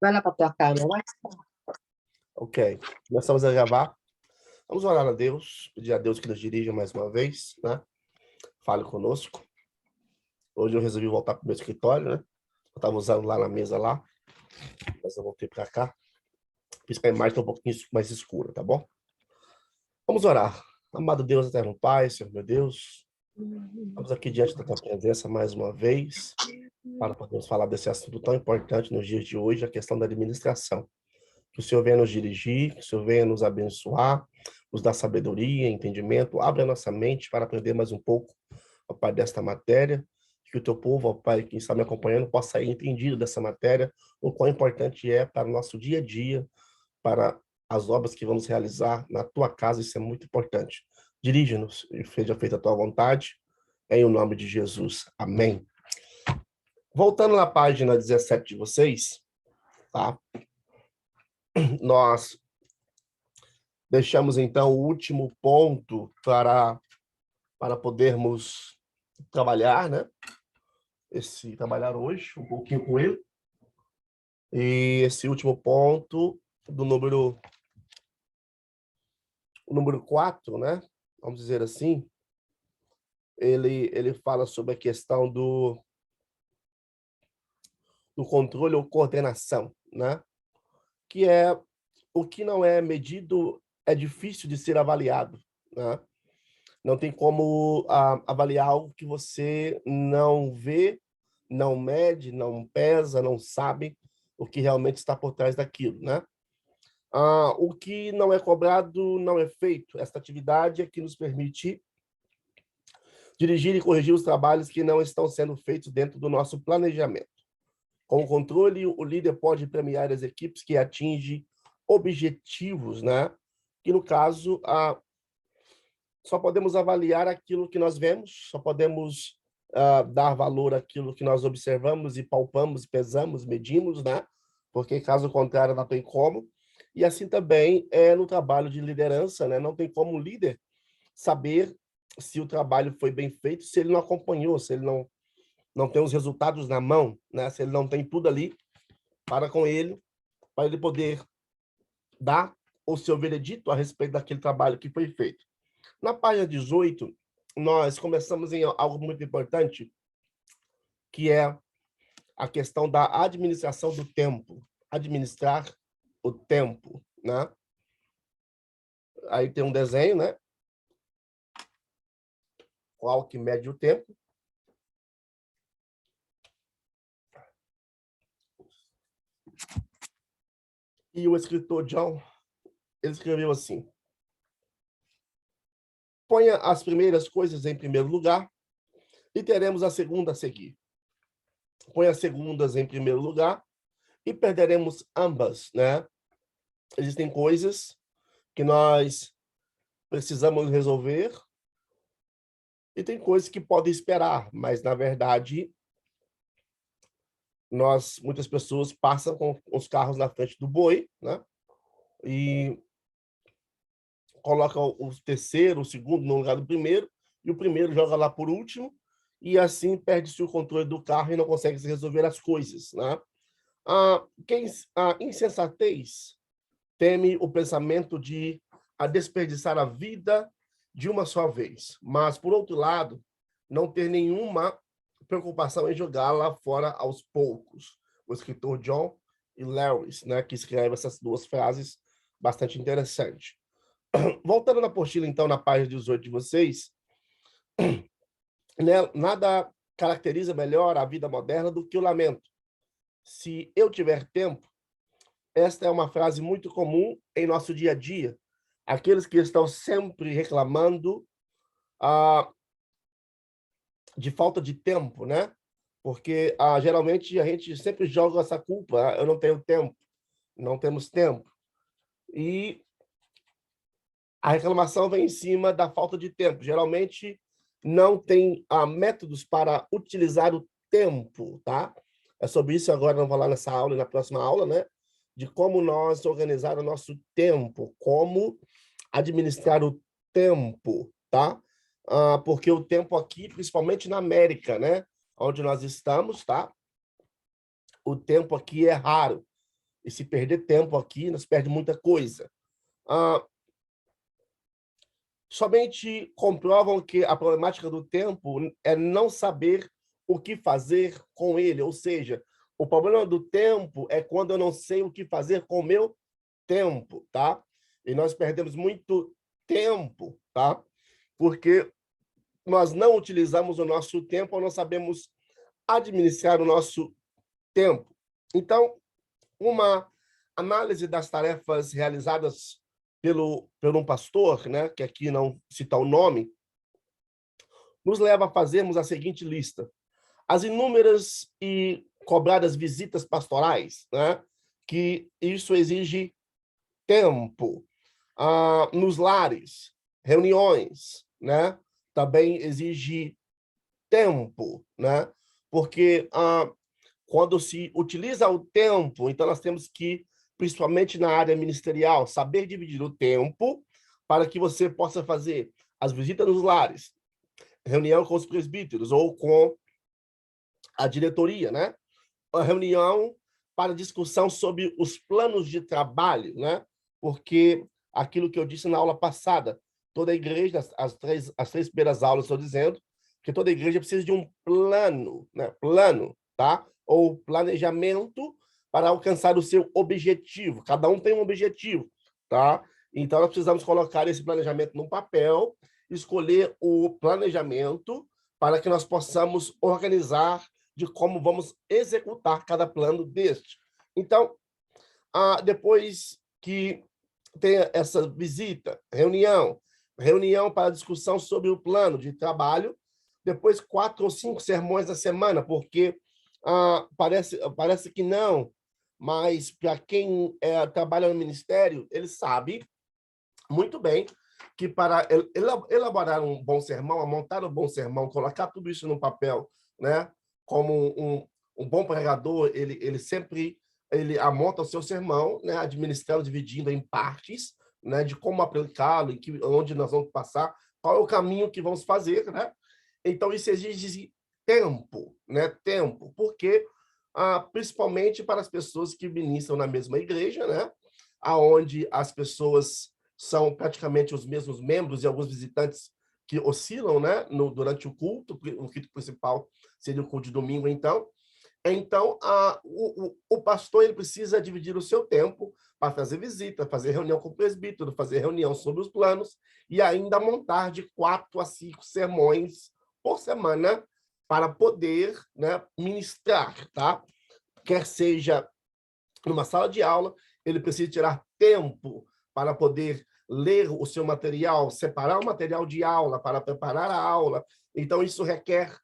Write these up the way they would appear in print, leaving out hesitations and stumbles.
Vai lá para tua câmera, vai. Ok, começamos a gravar. Vamos orar a Deus, pedir a Deus que nos dirija mais uma vez, né? Fale conosco. Hoje eu resolvi voltar para o meu escritório, né? Eu estava usando lá na mesa lá, mas eu voltei para cá. Por isso que a imagem está um pouquinho mais escura, tá bom? Vamos orar. Amado Deus, eterno Pai, Senhor meu Deus, estamos aqui diante da tua presença mais uma vez para podermos falar desse assunto tão importante nos dias de hoje, a questão da administração. Que o Senhor venha nos dirigir, que o Senhor venha nos abençoar, nos dar sabedoria, entendimento, abre a nossa mente para aprender mais um pouco, ó Pai, desta matéria, que o teu povo, ó Pai, que está me acompanhando, possa sair entendido dessa matéria, o quão importante é para o nosso dia a dia, para as obras que vamos realizar na tua casa, isso é muito importante. Dirige-nos e seja feita a tua vontade, em o nome de Jesus. Amém. Voltando na página 17 de vocês, tá? Nós deixamos, então, o último ponto para podermos trabalhar, né? Trabalhar hoje, um pouquinho com ele. E esse último ponto, do o número 4, né? Vamos dizer assim, ele fala sobre a questão do controle ou coordenação, né? Que é o que não é medido é difícil de ser avaliado, né? Não tem como avaliar algo que você não vê, não mede, não pesa, não sabe o que realmente está por trás daquilo, né? O que não é cobrado não é feito. Esta atividade é que nos permite dirigir e corrigir os trabalhos que não estão sendo feitos dentro do nosso planejamento. Com o controle, o líder pode premiar as equipes que atingem objetivos, né? Que, no caso, só podemos avaliar aquilo que nós vemos, só podemos dar valor àquilo que nós observamos e palpamos, pesamos, medimos, né? Porque, caso contrário, não tem como. E assim também é no trabalho de liderança, né? Não tem como o líder saber se o trabalho foi bem feito, se ele não acompanhou, se ele não tem os resultados na mão, né? Se ele não tem tudo ali para ele poder dar o seu veredito a respeito daquele trabalho que foi feito. Na página 18, nós começamos em algo muito importante, que é a questão da administração do tempo. Administrar o tempo, né? Aí tem um desenho, né? Qual que mede o tempo. E o escritor John, ele escreveu assim: ponha as primeiras coisas em primeiro lugar e teremos a segunda a seguir. Ponha as segundas em primeiro lugar e perderemos ambas, né? Existem coisas que nós precisamos resolver e tem coisas que podem esperar, mas, na verdade, muitas pessoas passam com os carros na frente do boi, né? E colocam o terceiro, o segundo no lugar do primeiro, e o primeiro joga lá por último, e assim perde-se o controle do carro e não consegue se resolver as coisas, né? A insensatez teme o pensamento de desperdiçar a vida de uma só vez, mas, por outro lado, não ter nenhuma preocupação em jogá-la fora aos poucos. O escritor John e Lewis, né, que escreve essas duas frases bastante interessantes. Voltando na apostila, então, na página 18 de vocês, né, nada caracteriza melhor a vida moderna do que o lamento. Se eu tiver tempo, esta é uma frase muito comum em nosso dia a dia. Aqueles que estão sempre reclamando de falta de tempo, né? Porque geralmente a gente sempre joga essa culpa. Eu não tenho tempo, não temos tempo. E a reclamação vem em cima da falta de tempo. Geralmente não tem métodos para utilizar o tempo, tá? É sobre isso agora, não vou lá nessa aula e na próxima aula, né? De como nós organizar o nosso tempo, como administrar o tempo, tá? Porque o tempo aqui, principalmente na América, né? Onde nós estamos, tá? O tempo aqui é raro. E se perder tempo aqui, nós perde muita coisa. Ah, somente comprovam que a problemática do tempo é não saber o que fazer com ele, ou seja, o problema do tempo é quando eu não sei o que fazer com o meu tempo, tá? E nós perdemos muito tempo, tá? Porque nós não utilizamos o nosso tempo ou não sabemos administrar o nosso tempo. Então, uma análise das tarefas realizadas por um pastor, né, que aqui não cita o nome, nos leva a fazermos a seguinte lista: as inúmeras e cobradas visitas pastorais, né, que isso exige tempo, nos lares, reuniões, né, também exige tempo, né, porque quando se utiliza o tempo, então nós temos que, principalmente na área ministerial, saber dividir o tempo para que você possa fazer as visitas nos lares, reunião com os presbíteros ou com a diretoria, né? A reunião para discussão sobre os planos de trabalho, né? Porque aquilo que eu disse na aula passada, toda a igreja, as três primeiras aulas estou dizendo, que toda igreja precisa de um plano, né? Plano, tá? Ou planejamento para alcançar o seu objetivo. Cada um tem um objetivo, tá? Então, nós precisamos colocar esse planejamento no papel, escolher o planejamento para que nós possamos organizar de como vamos executar cada plano deste. Então, depois que tem essa visita, reunião para discussão sobre o plano de trabalho, depois 4 ou 5 sermões na semana, porque parece que não, mas para quem trabalha no ministério, ele sabe muito bem que para elaborar um bom sermão, montar um bom sermão, colocar tudo isso no papel, né, como um bom pregador, ele sempre monta o seu sermão, né, administrando, dividindo em partes, né, de como aplicá-lo, onde nós vamos passar, qual é o caminho que vamos fazer, né? Então, isso exige tempo, né? Tempo, porque principalmente para as pessoas que ministram na mesma igreja, né? Aonde as pessoas são praticamente os mesmos membros e alguns visitantes que oscilam, né? Durante o culto principal seria o culto de domingo, então. Então, o pastor ele precisa dividir o seu tempo para fazer visita, fazer reunião com o presbítero, fazer reunião sobre os planos e ainda montar de 4 a 5 sermões por semana para poder, né, ministrar, tá? Quer seja numa sala de aula, ele precisa tirar tempo para poder ler o seu material, separar o material de aula para preparar a aula. Então, isso requer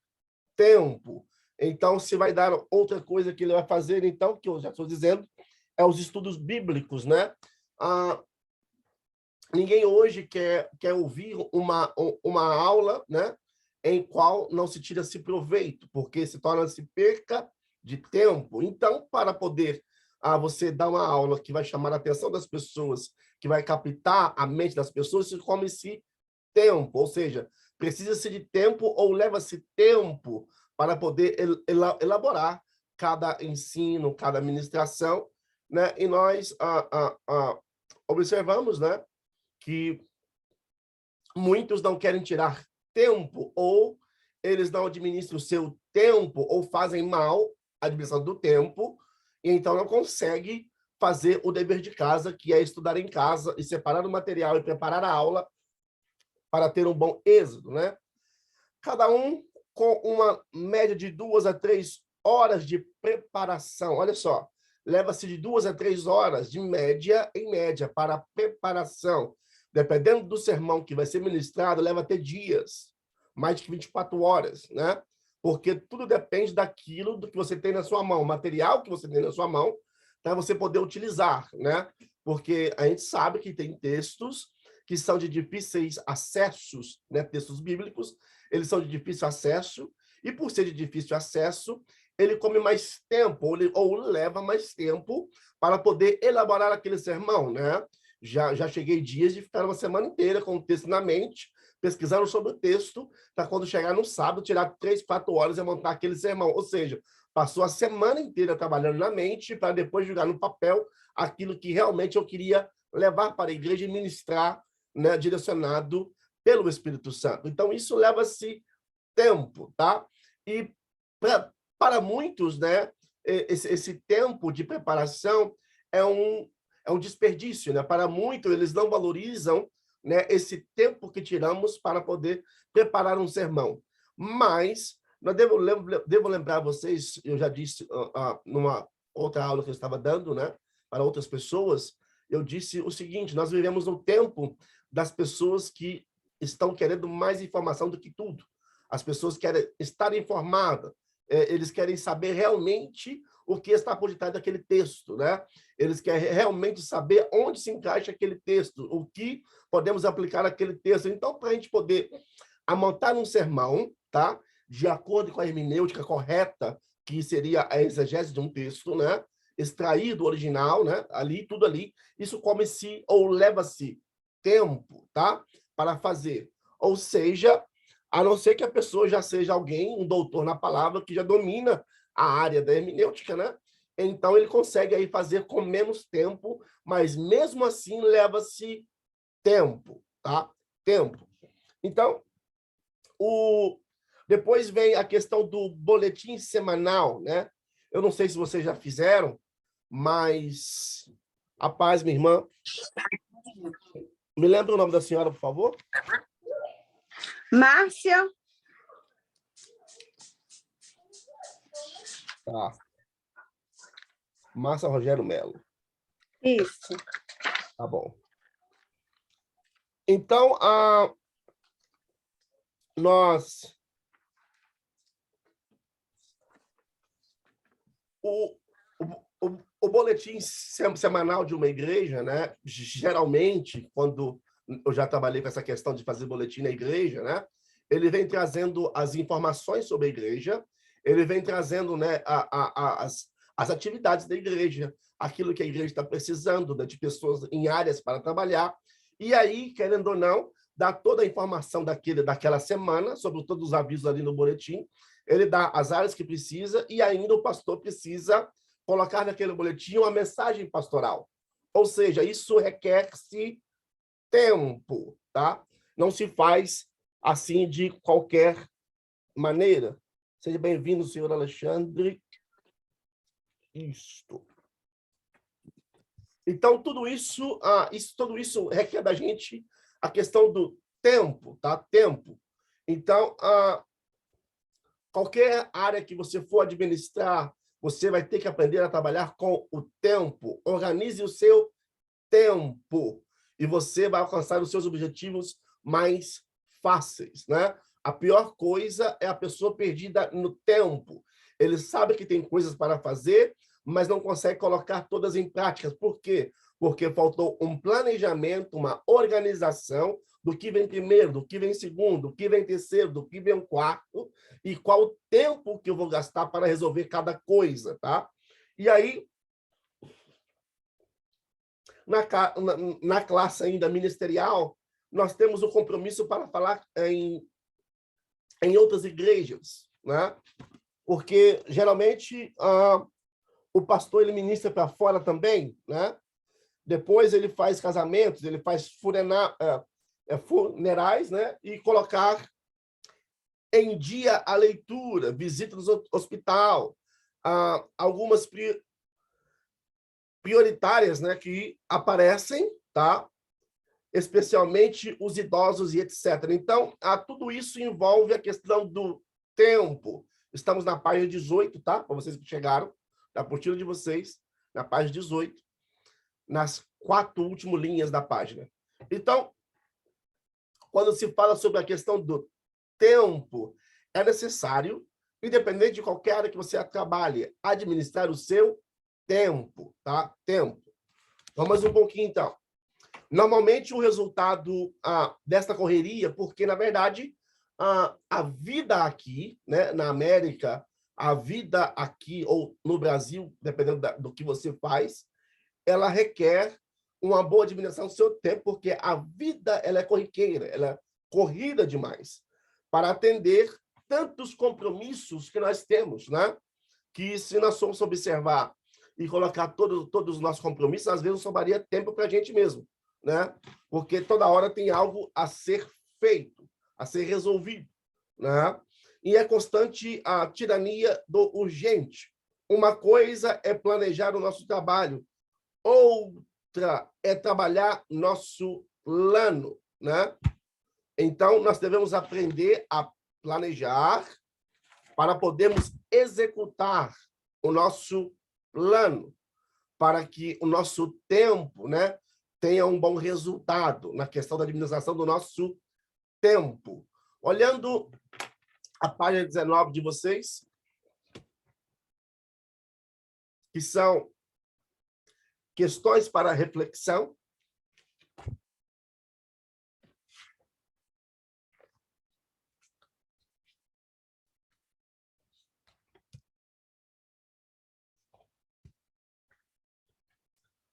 tempo. Então, se vai dar outra coisa que ele vai fazer, então, que eu já estou dizendo, é os estudos bíblicos, né? Ninguém hoje quer ouvir uma aula, né, em qual não se tira-se proveito, porque se torna-se perca de tempo. Então, para poder você dar uma aula que vai chamar a atenção das pessoas, que vai captar a mente das pessoas, se come-se tempo, ou seja, precisa-se de tempo ou leva-se tempo para poder elaborar cada ensino, cada ministração, né? E nós observamos, né, que muitos não querem tirar tempo ou eles não administram o seu tempo ou fazem mal a administração do tempo e então não conseguem fazer o dever de casa, que é estudar em casa e separar o material e preparar a aula para ter um bom êxito, né? Cada um com uma média de 2 a 3 horas de preparação. Olha só, leva-se de 2 a 3 horas de média em média para a preparação. Dependendo do sermão que vai ser ministrado, leva até dias, mais de 24 horas, né? Porque tudo depende daquilo do que você tem na sua mão, o material que você tem na sua mão, para você poder utilizar, né? Porque a gente sabe que tem textos que são de difíceis acessos, né? Textos bíblicos, eles são de difícil acesso, e por ser de difícil acesso, ele come mais tempo, ou leva mais tempo para poder elaborar aquele sermão, né? Já cheguei dias de ficar uma semana inteira com o texto na mente, pesquisando sobre o texto, para quando chegar no sábado, tirar 3, 4 horas e montar aquele sermão. Ou seja, passou a semana inteira trabalhando na mente para depois jogar no papel aquilo que realmente eu queria levar para a igreja e ministrar, né, direcionado pelo Espírito Santo. Então, isso leva-se tempo, tá? E para muitos, né, esse tempo de preparação é um desperdício, né? Para muitos, eles não valorizam, né, esse tempo que tiramos para poder preparar um sermão. Mas devo lembrar vocês, eu já disse numa outra aula que eu estava dando, né, para outras pessoas, eu disse o seguinte: nós vivemos no tempo das pessoas que estão querendo mais informação do que tudo. As pessoas querem estar informadas, eles querem saber realmente o que está por detrás daquele texto, né? Eles querem realmente saber onde se encaixa aquele texto, o que podemos aplicar naquele texto. Então, para a gente poder montar um sermão, tá? De acordo com a hermenêutica correta, que seria a exegese de um texto, né? Extrair do original, né? Ali, tudo ali. Isso come-se ou leva-se tempo, tá? Para fazer. Ou seja, a não ser que a pessoa já seja alguém, um doutor na palavra, que já domina a área da hermenêutica, né? Então, ele consegue aí fazer com menos tempo, mas mesmo assim leva-se tempo, tá? Tempo. Então, depois vem a questão do boletim semanal, né? Eu não sei se vocês já fizeram, mas a paz, minha irmã. Me lembra o nome da senhora, por favor? Márcia. Tá. Márcia Rogério Melo. Isso. Tá bom. Então, o boletim semanal de uma igreja, né? Geralmente, quando eu já trabalhei com essa questão de fazer boletim na igreja, né? Ele vem trazendo as informações sobre a igreja, ele vem trazendo, né, as atividades da igreja, aquilo que a igreja está precisando, né, de pessoas em áreas para trabalhar, e aí, querendo ou não, dá toda a informação daquela semana, sobre todos os avisos ali no boletim, ele dá as áreas que precisa, e ainda o pastor precisa colocar naquele boletim uma mensagem pastoral. Ou seja, isso requer-se tempo, tá? Não se faz assim de qualquer maneira. Seja bem-vindo, senhor Alexandre. Isto. Então, tudo isso requer da gente a questão do tempo, tá? Tempo. Então, qualquer área que você for administrar, você vai ter que aprender a trabalhar com o tempo. Organize o seu tempo e você vai alcançar os seus objetivos mais fáceis, né? A pior coisa é a pessoa perdida no tempo. Ele sabe que tem coisas para fazer, mas não consegue colocar todas em prática. Por quê? Porque faltou um planejamento, uma organização do que vem primeiro, do que vem segundo, do que vem terceiro, do que vem quarto, e qual o tempo que eu vou gastar para resolver cada coisa, tá? E aí, na classe ainda ministerial, nós temos o compromisso para falar em outras igrejas, né? Porque, geralmente, o pastor ele ministra para fora também, né? Depois ele faz casamentos, ele faz funerais, né? E colocar em dia a leitura, visita no hospital, algumas prioritárias, né, que aparecem, tá? Especialmente os idosos e etc. Então, tudo isso envolve a questão do tempo. Estamos na página 18, tá? Para vocês que chegaram, da apostila de vocês, na página 18, nas 4 últimas linhas da página. Então, quando se fala sobre a questão do tempo, é necessário, independente de qualquer área que você trabalhe, administrar o seu tempo, tá? Tempo. Vamos um pouquinho, então. Normalmente, o resultado desta correria, porque, na verdade, a vida aqui, né, na América, a vida aqui, ou no Brasil, dependendo do que você faz, ela requer uma boa administração do seu tempo, porque a vida ela é corriqueira, ela é corrida demais, para atender tantos compromissos que nós temos, né? que se nós formos observar e colocar todos os nossos compromissos, às vezes não sobraria tempo para a gente mesmo, né? Porque toda hora tem algo a ser feito, a ser resolvido, né? E é constante a tirania do urgente. Uma coisa é planejar o nosso trabalho, outra é trabalhar nosso plano, né? Então, nós devemos aprender a planejar para podermos executar o nosso plano, para que o nosso tempo, né, tenha um bom resultado na questão da administração do nosso tempo. Olhando a página 19 de vocês, que são questões para reflexão.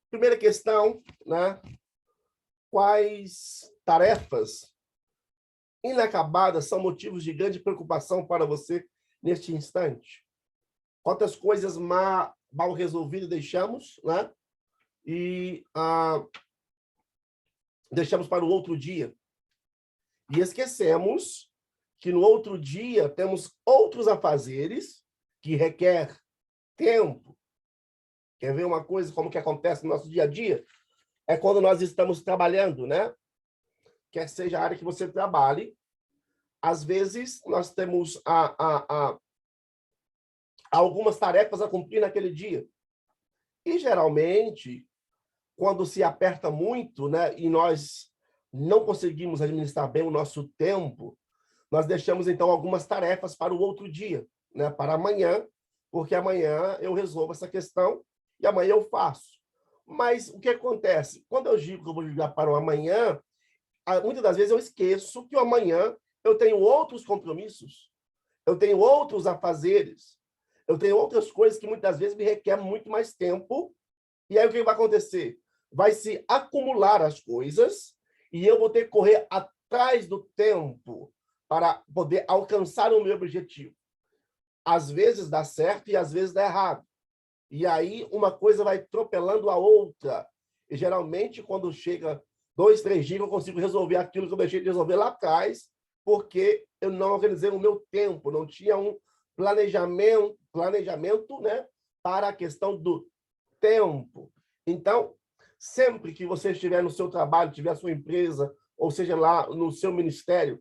Primeira questão, né? Quais tarefas inacabadas são motivos de grande preocupação para você neste instante? Quantas coisas mal resolvidas deixamos, né? E deixamos para o outro dia. E esquecemos que no outro dia temos outros afazeres que requer tempo. Quer ver uma coisa como que acontece no nosso dia a dia? É quando nós estamos trabalhando, né? Quer seja a área que você trabalhe, às vezes nós temos algumas tarefas a cumprir naquele dia. E, geralmente, quando se aperta muito, né, e nós não conseguimos administrar bem o nosso tempo, nós deixamos, então, algumas tarefas para o outro dia, né, para amanhã, porque amanhã eu resolvo essa questão e amanhã eu faço. Mas o que acontece? Quando eu digo que eu vou jogar para o amanhã, muitas das vezes eu esqueço que o amanhã eu tenho outros compromissos, eu tenho outros afazeres, eu tenho outras coisas que muitas vezes me requerem muito mais tempo. E aí o que vai acontecer? Vai se acumular as coisas e eu vou ter que correr atrás do tempo para poder alcançar o meu objetivo. Às vezes dá certo e às vezes dá errado. E aí uma coisa vai atropelando a outra. E geralmente, quando chega 2, 3 dias, eu consigo resolver aquilo que eu deixei de resolver lá atrás, porque eu não organizei o meu tempo, não tinha um planejamento, né, para a questão do tempo. Então, sempre que você estiver no seu trabalho, tiver a sua empresa, ou seja, lá no seu ministério,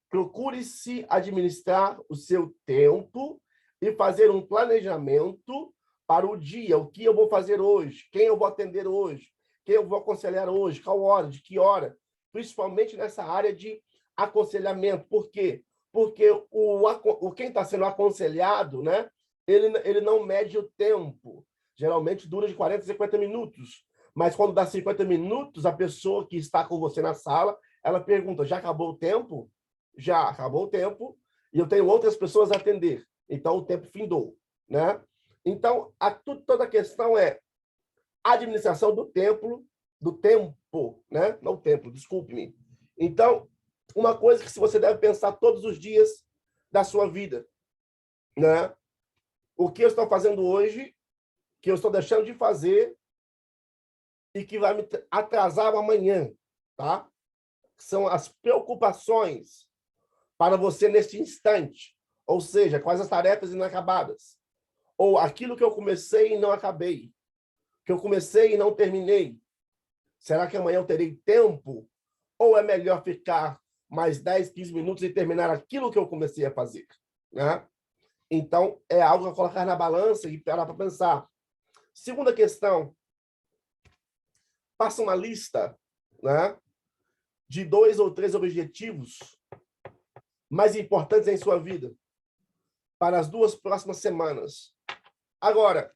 procure-se administrar o seu tempo e fazer um planejamento para o dia, o que eu vou fazer hoje, quem eu vou atender hoje, quem eu vou aconselhar hoje, qual hora, de que hora, principalmente nessa área de aconselhamento. Por quê? Porque quem está sendo aconselhado, né, ele não mede o tempo. Geralmente dura de 40 a 50 minutos. Mas quando dá 50 minutos, a pessoa que está com você na sala, ela pergunta, já acabou o tempo? Já acabou o tempo, e eu tenho outras pessoas a atender. Então, o tempo findou, né? Então, toda a questão é a administração do tempo, né? Não o tempo, desculpe-me. Então, uma coisa que você deve pensar todos os dias da sua vida, né? O que eu estou fazendo hoje, que eu estou deixando de fazer e que vai me atrasar amanhã, tá? São as preocupações para você neste instante, ou seja, quais as tarefas inacabadas, ou aquilo que eu comecei e não acabei, que eu comecei e não terminei. Será que amanhã eu terei tempo? Ou é melhor ficar mais 10, 15 minutos e terminar aquilo que eu comecei a fazer, né? Então, é algo a colocar na balança e parar para pensar. Segunda questão, faça uma lista, né, de 2 ou 3 objetivos mais importantes em sua vida para as 2 próximas semanas. Agora,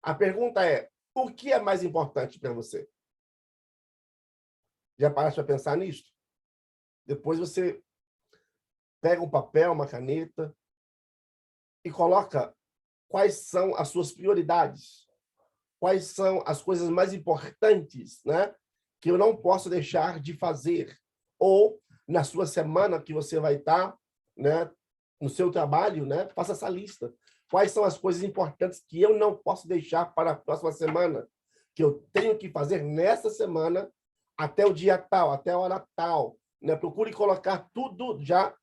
a pergunta é, o que é mais importante para você? Já paraste para pensar nisso? Depois você pega um papel, uma caneta e coloca quais são as suas prioridades, quais são as coisas mais importantes, né, que eu não posso deixar de fazer, ou na sua semana que você vai estar, né, no seu trabalho, né, faça essa lista. Quais são as coisas importantes que eu não posso deixar para a próxima semana, que eu tenho que fazer nessa semana, até o dia tal, até a hora tal, né? Procure colocar tudo já,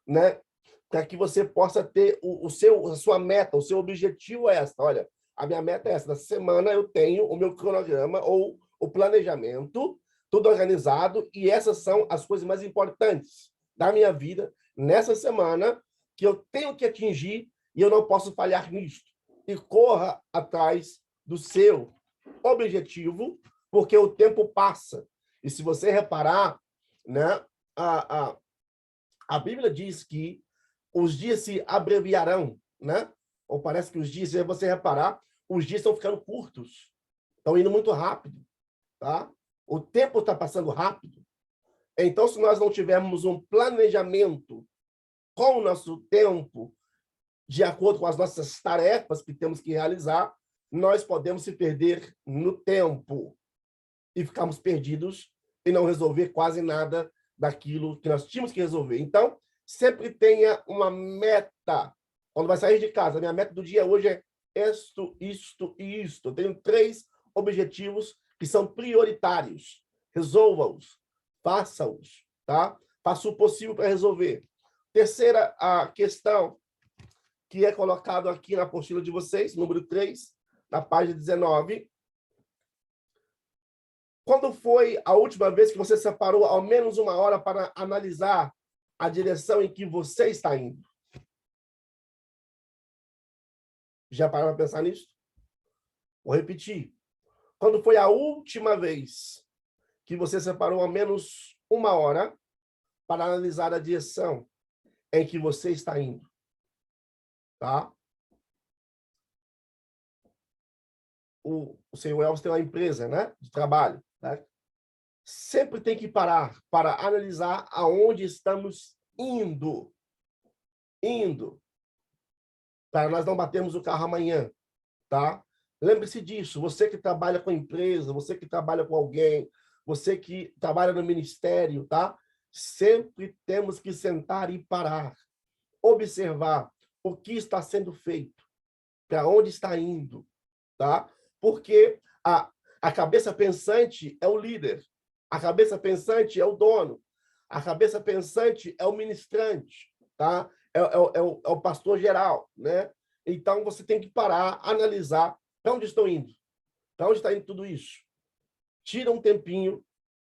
né? Para que você possa ter a sua meta, o seu objetivo é essa. Olha, a minha meta é essa. Na semana eu tenho o meu cronograma ou o planejamento, tudo organizado, e essas são as coisas mais importantes da minha vida nessa semana que eu tenho que atingir e eu não posso falhar nisto. E corra atrás do seu objetivo, porque o tempo passa. E se você reparar, né, a Bíblia diz que os dias se abreviarão, né? Ou parece que os dias, se você reparar, os dias estão ficando curtos, estão indo muito rápido, tá? O tempo está passando rápido. Então, se nós não tivermos um planejamento com o nosso tempo, de acordo com as nossas tarefas que temos que realizar, nós podemos se perder no tempo e ficarmos perdidos e não resolver quase nada daquilo que nós tínhamos que resolver. Então, sempre tenha uma meta. Quando vai sair de casa, a minha meta do dia hoje é isto, isto e isto. Eu tenho 3 objetivos que são prioritários. Resolva-os, faça-os, tá? Faça o possível para resolver. Terceira a questão que é colocado aqui na apostila de vocês, número 3, na página 19. Quando foi a última vez que você separou ao menos 1 hora para analisar a direção em que você está indo? Já parou para pensar nisso? Vou repetir. Quando foi a última vez que você separou ao menos 1 hora para analisar a direção em que você está indo? Tá? O senhor Elvis tem uma empresa, né, de trabalho, né? Sempre tem que parar para analisar aonde estamos indo. Para nós não batermos o carro amanhã, tá? Lembre-se disso, você que trabalha com empresa, você que trabalha com alguém, você que trabalha no ministério, tá? Sempre temos que sentar e parar, observar o que está sendo feito, para onde está indo, tá? Porque a cabeça pensante é o líder, a cabeça pensante é o dono, a cabeça pensante é o ministrante, tá? É o pastor geral, né? Então, você tem que parar, analisar para onde estão indo, para onde está indo tudo isso. Tira um tempinho,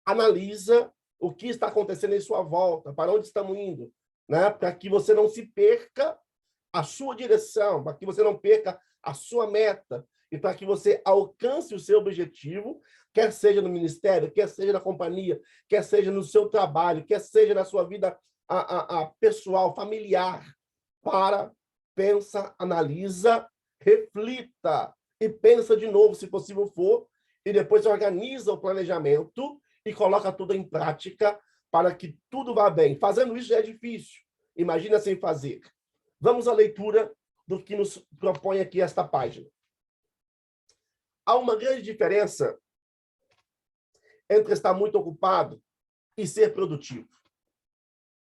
analisa o que está acontecendo em sua volta, para onde estamos indo, né? Para que você não se perca a sua direção, para que você não perca a sua meta e para que você alcance o seu objetivo, quer seja no ministério, quer seja na companhia, quer seja no seu trabalho, quer seja na sua vida pessoal, familiar. Pensa, analisa, reflita e pensa de novo, se possível for, e depois organiza o planejamento e coloca tudo em prática para que tudo vá bem. Fazendo isso já é difícil. Imagina sem fazer. Vamos à leitura do que nos propõe aqui esta página. Há uma grande diferença entre estar muito ocupado e ser produtivo.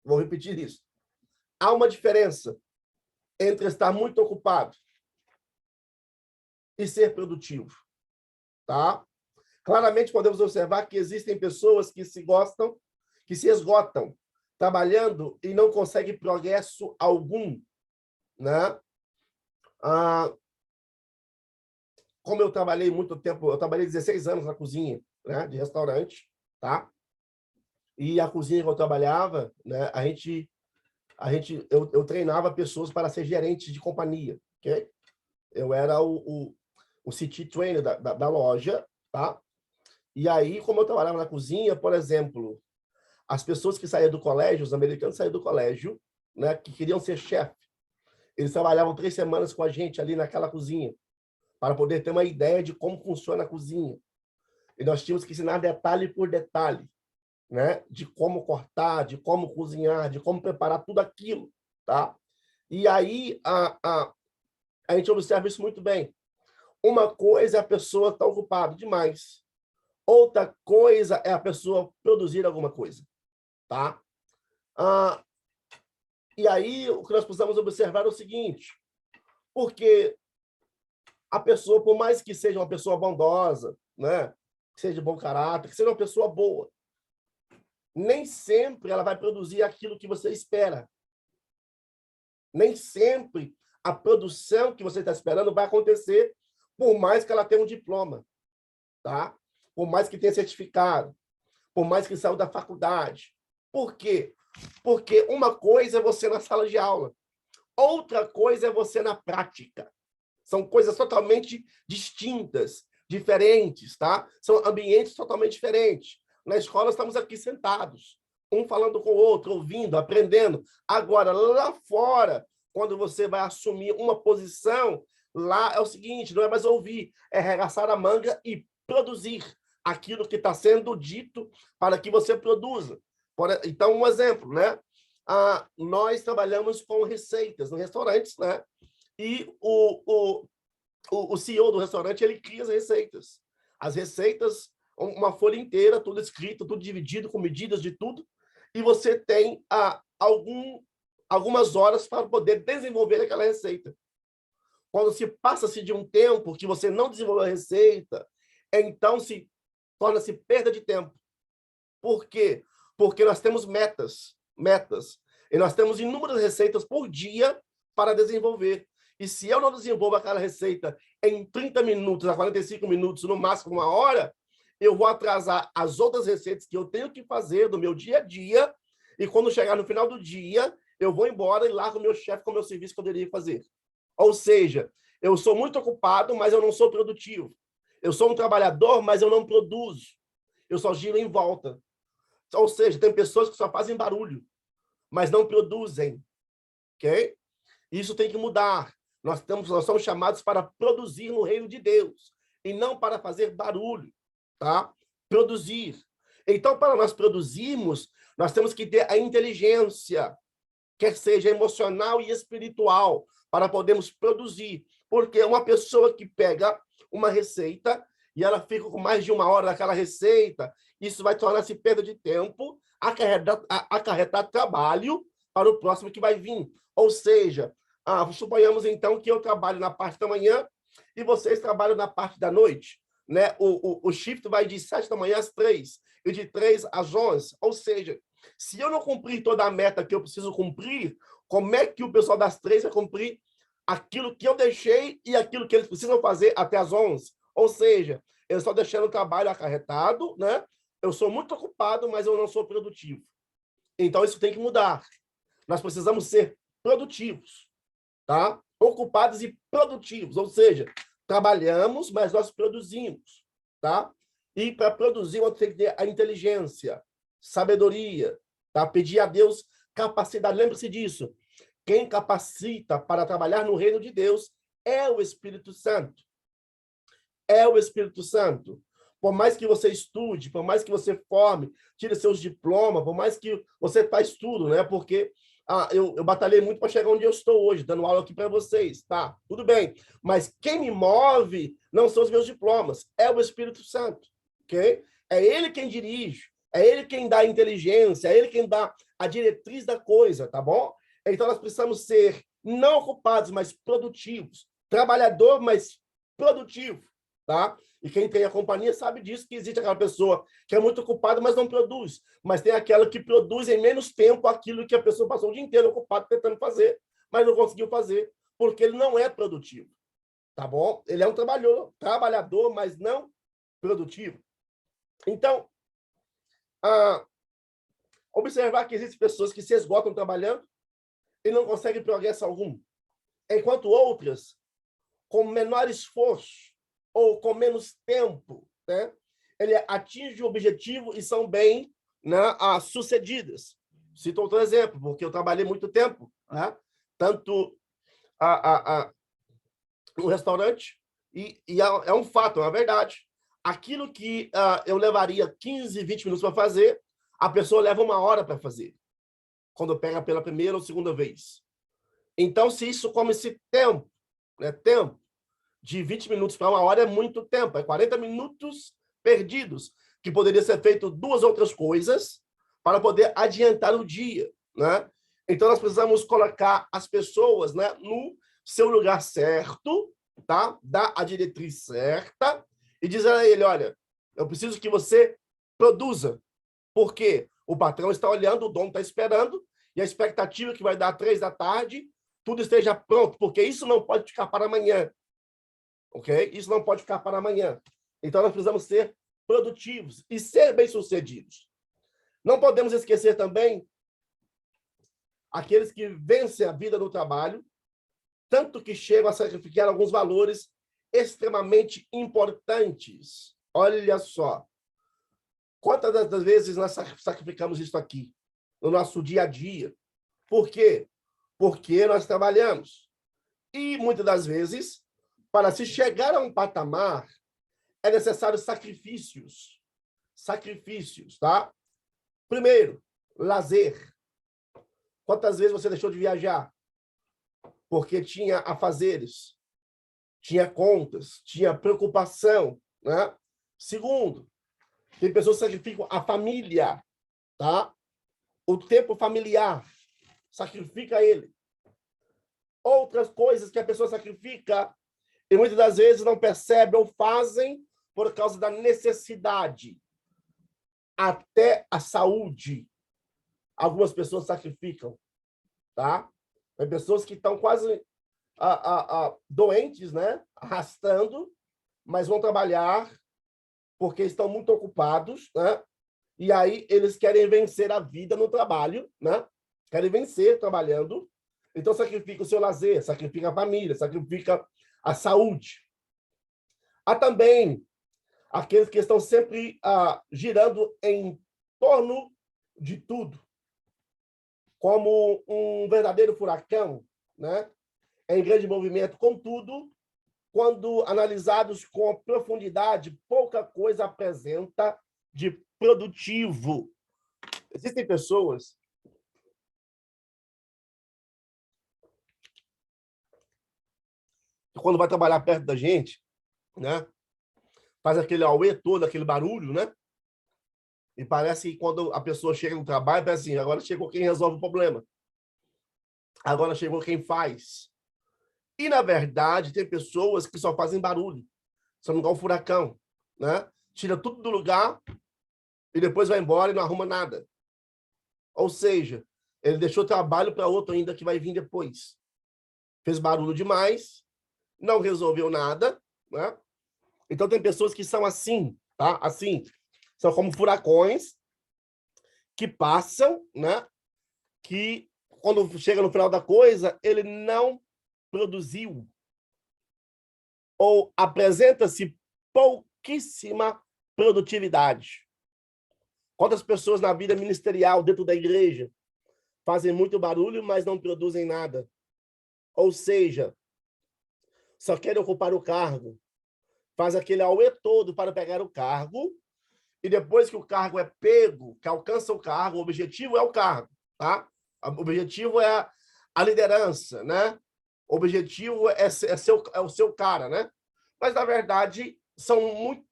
Vou repetir isso. Há uma diferença entre estar muito ocupado e ser produtivo, tá? Claramente podemos observar que existem pessoas que se esgotam trabalhando e não conseguem progresso algum, né? Como eu trabalhei muito tempo, eu trabalhei 16 anos na cozinha, né, de restaurante, tá? E a cozinha que eu trabalhava, né, eu treinava pessoas para ser gerente de companhia, ok? Eu era o city trainer da loja, tá? E aí, como eu trabalhava na cozinha, por exemplo, as pessoas que saíam do colégio, os americanos saíam do colégio, né, que queriam ser chefe, eles trabalhavam 3 semanas com a gente ali naquela cozinha, para poder ter uma ideia de como funciona a cozinha. E nós tínhamos que ensinar detalhe por detalhe, né? De como cortar, de como cozinhar, de como preparar tudo aquilo, tá? E aí a gente observa isso muito bem. Uma coisa é a pessoa estar ocupada demais. Outra coisa é a pessoa produzir alguma coisa, tá? E aí o que nós precisamos observar é o seguinte: Porque a pessoa, por mais que seja uma pessoa bondosa, né? Que seja de bom caráter, que seja uma pessoa boa, nem sempre ela vai produzir aquilo que você espera. Nem sempre a produção que você está esperando vai acontecer, por mais que ela tenha um diploma, tá? Por mais que tenha certificado, por mais que saiu da faculdade. Por quê? Porque uma coisa é você na sala de aula, outra coisa é você na prática. São coisas totalmente distintas, diferentes, tá? São ambientes totalmente diferentes. Na escola estamos aqui sentados, um falando com o outro, ouvindo, aprendendo. Agora, lá fora, quando você vai assumir uma posição, lá é o seguinte, não é mais ouvir, é arregaçar a manga e produzir aquilo que está sendo dito para que você produza. Então, um exemplo, né? Nós trabalhamos com receitas nos restaurantes, né? E o CEO do restaurante, ele cria as receitas. As receitas, uma folha inteira, tudo escrito, tudo dividido, com medidas de tudo, e você tem algumas horas para poder desenvolver aquela receita. Quando se passa-se de um tempo que você não desenvolveu a receita, então torna-se perda de tempo. Por quê? Porque nós temos metas, e nós temos inúmeras receitas por dia para desenvolver. E se eu não desenvolvo aquela receita em 30 minutos a 45 minutos, no máximo 1 hora, eu vou atrasar as outras receitas que eu tenho que fazer do meu dia a dia, e quando chegar no final do dia, eu vou embora e largo o meu chefe com o meu serviço que eu deveria fazer. Ou seja, eu sou muito ocupado, mas eu não sou produtivo. Eu sou um trabalhador, mas eu não produzo. Eu só giro em volta. Ou seja, tem pessoas que só fazem barulho, mas não produzem. Ok? Isso tem que mudar. Nós somos chamados para produzir no reino de Deus e não para fazer barulho, tá? Produzir. Então, para nós produzirmos, nós temos que ter a inteligência, quer seja emocional e espiritual, para podermos produzir. Porque uma pessoa que pega uma receita e ela fica com mais de 1 hora naquela receita, isso vai tornar-se perda de tempo, acarretar trabalho para o próximo que vai vir. Ou seja, suponhamos então que eu trabalho na parte da manhã e vocês trabalham na parte da noite, né? O shift vai de 7 da manhã às 3 e de 3 às 11. Ou seja, se eu não cumprir toda a meta que eu preciso cumprir, como é que o pessoal das 3 vai cumprir aquilo que eu deixei e aquilo que eles precisam fazer até às 11? Ou seja, eu estou deixando o trabalho acarretado, né? Eu sou muito ocupado, mas eu não sou produtivo. Então, isso tem que mudar. Nós precisamos ser produtivos, tá? Ocupados e produtivos, ou seja, trabalhamos, mas nós produzimos, tá? E para produzir, nós temos que ter a inteligência, sabedoria, tá? Pedir a Deus capacidade. Lembre-se disso. Quem capacita para trabalhar no reino de Deus é o Espírito Santo. É o Espírito Santo. Por mais que você estude, por mais que você forme, tire seus diplomas, por mais que você faz tudo, né? Porque eu batalhei muito para chegar onde eu estou hoje, dando aula aqui para vocês, tá? Tudo bem. Mas quem me move não são os meus diplomas, é o Espírito Santo, ok? É ele quem dirige, é ele quem dá a inteligência, é ele quem dá a diretriz da coisa, tá bom? Então, nós precisamos ser não ocupados, mas produtivos. Trabalhador, mas produtivo, tá? E quem tem a companhia sabe disso, que existe aquela pessoa que é muito ocupada, mas não produz. Mas tem aquela que produz em menos tempo aquilo que a pessoa passou o dia inteiro ocupada tentando fazer, mas não conseguiu fazer, porque ele não é produtivo, tá bom? Ele é um trabalhador, mas não produtivo. Então, observar que existem pessoas que se esgotam trabalhando e não conseguem progresso algum, enquanto outras, com menor esforço ou com menos tempo, né, ele atinge o objetivo e são bem, né, sucedidas. Cito outro exemplo, porque eu trabalhei muito tempo, né, tanto no restaurante, e é um fato, é uma verdade. Aquilo que eu levaria 15, 20 minutos para fazer, a pessoa leva 1 hora para fazer, quando pega pela primeira ou segunda vez. Então, se isso come esse tempo, né, tempo de 20 minutos para 1 hora é muito tempo, é 40 minutos perdidos, que poderia ser feito 2 outras coisas para poder adiantar o dia, né? Então, nós precisamos colocar as pessoas, né, no seu lugar certo, tá? Dá a diretriz certa e diz a ele, olha, eu preciso que você produza. Por quê? O patrão está olhando, o dono está esperando, e a expectativa é que vai dar 3 da tarde, tudo esteja pronto, porque isso não pode ficar para amanhã. Ok? Isso não pode ficar para amanhã. Então, nós precisamos ser produtivos e ser bem-sucedidos. Não podemos esquecer também aqueles que vencem a vida no trabalho, tanto que chegam a sacrificar alguns valores extremamente importantes. Olha só. Quantas das vezes nós sacrificamos isso aqui, no nosso dia a dia? Por quê? Porque nós trabalhamos. E, muitas das vezes, para se chegar a um patamar, é necessário sacrifícios. Sacrifícios, tá? Primeiro, lazer. Quantas vezes você deixou de viajar? Porque tinha afazeres, tinha contas, tinha preocupação, né? Segundo, tem pessoas que sacrificam a família, tá? O tempo familiar, sacrifica ele. Outras coisas que a pessoa sacrifica e muitas das vezes não percebe ou fazem por causa da necessidade. Até a saúde, algumas pessoas sacrificam, tá? Tem pessoas que estão quase doentes, né? Arrastando, mas vão trabalhar porque estão muito ocupados, né? E aí eles querem vencer a vida no trabalho, né? Querem vencer trabalhando. Então sacrifica o seu lazer, sacrifica a família, sacrifica a saúde. Há também aqueles que estão sempre girando em torno de tudo, como um verdadeiro furacão, né? Em grande movimento. Contudo, quando analisados com profundidade, pouca coisa apresenta de produtivo. Existem pessoas que, quando vai trabalhar perto da gente, né, faz aquele auê todo, aquele barulho, né? E parece que quando a pessoa chega no trabalho, parece assim, agora chegou quem resolve o problema. Agora chegou quem faz. E, na verdade, tem pessoas que só fazem barulho. São igual um furacão, né? Tira tudo do lugar e depois vai embora e não arruma nada. Ou seja, ele deixou trabalho para outro ainda que vai vir depois. Fez barulho demais, não resolveu nada, né? Então, tem pessoas que são assim, tá? Assim, são como furacões que passam, né? Que, quando chega no final da coisa, ele não produziu ou apresenta-se pouquíssima produtividade. Quantas pessoas na vida ministerial, dentro da igreja, fazem muito barulho, mas não produzem nada? Ou seja, só querem ocupar o cargo, faz aquele auê todo para pegar o cargo, e depois que o cargo é pego, que alcança o cargo, o objetivo é o cargo, tá? O objetivo é a liderança, né? O objetivo é o seu cara, né? Mas, na verdade, são muito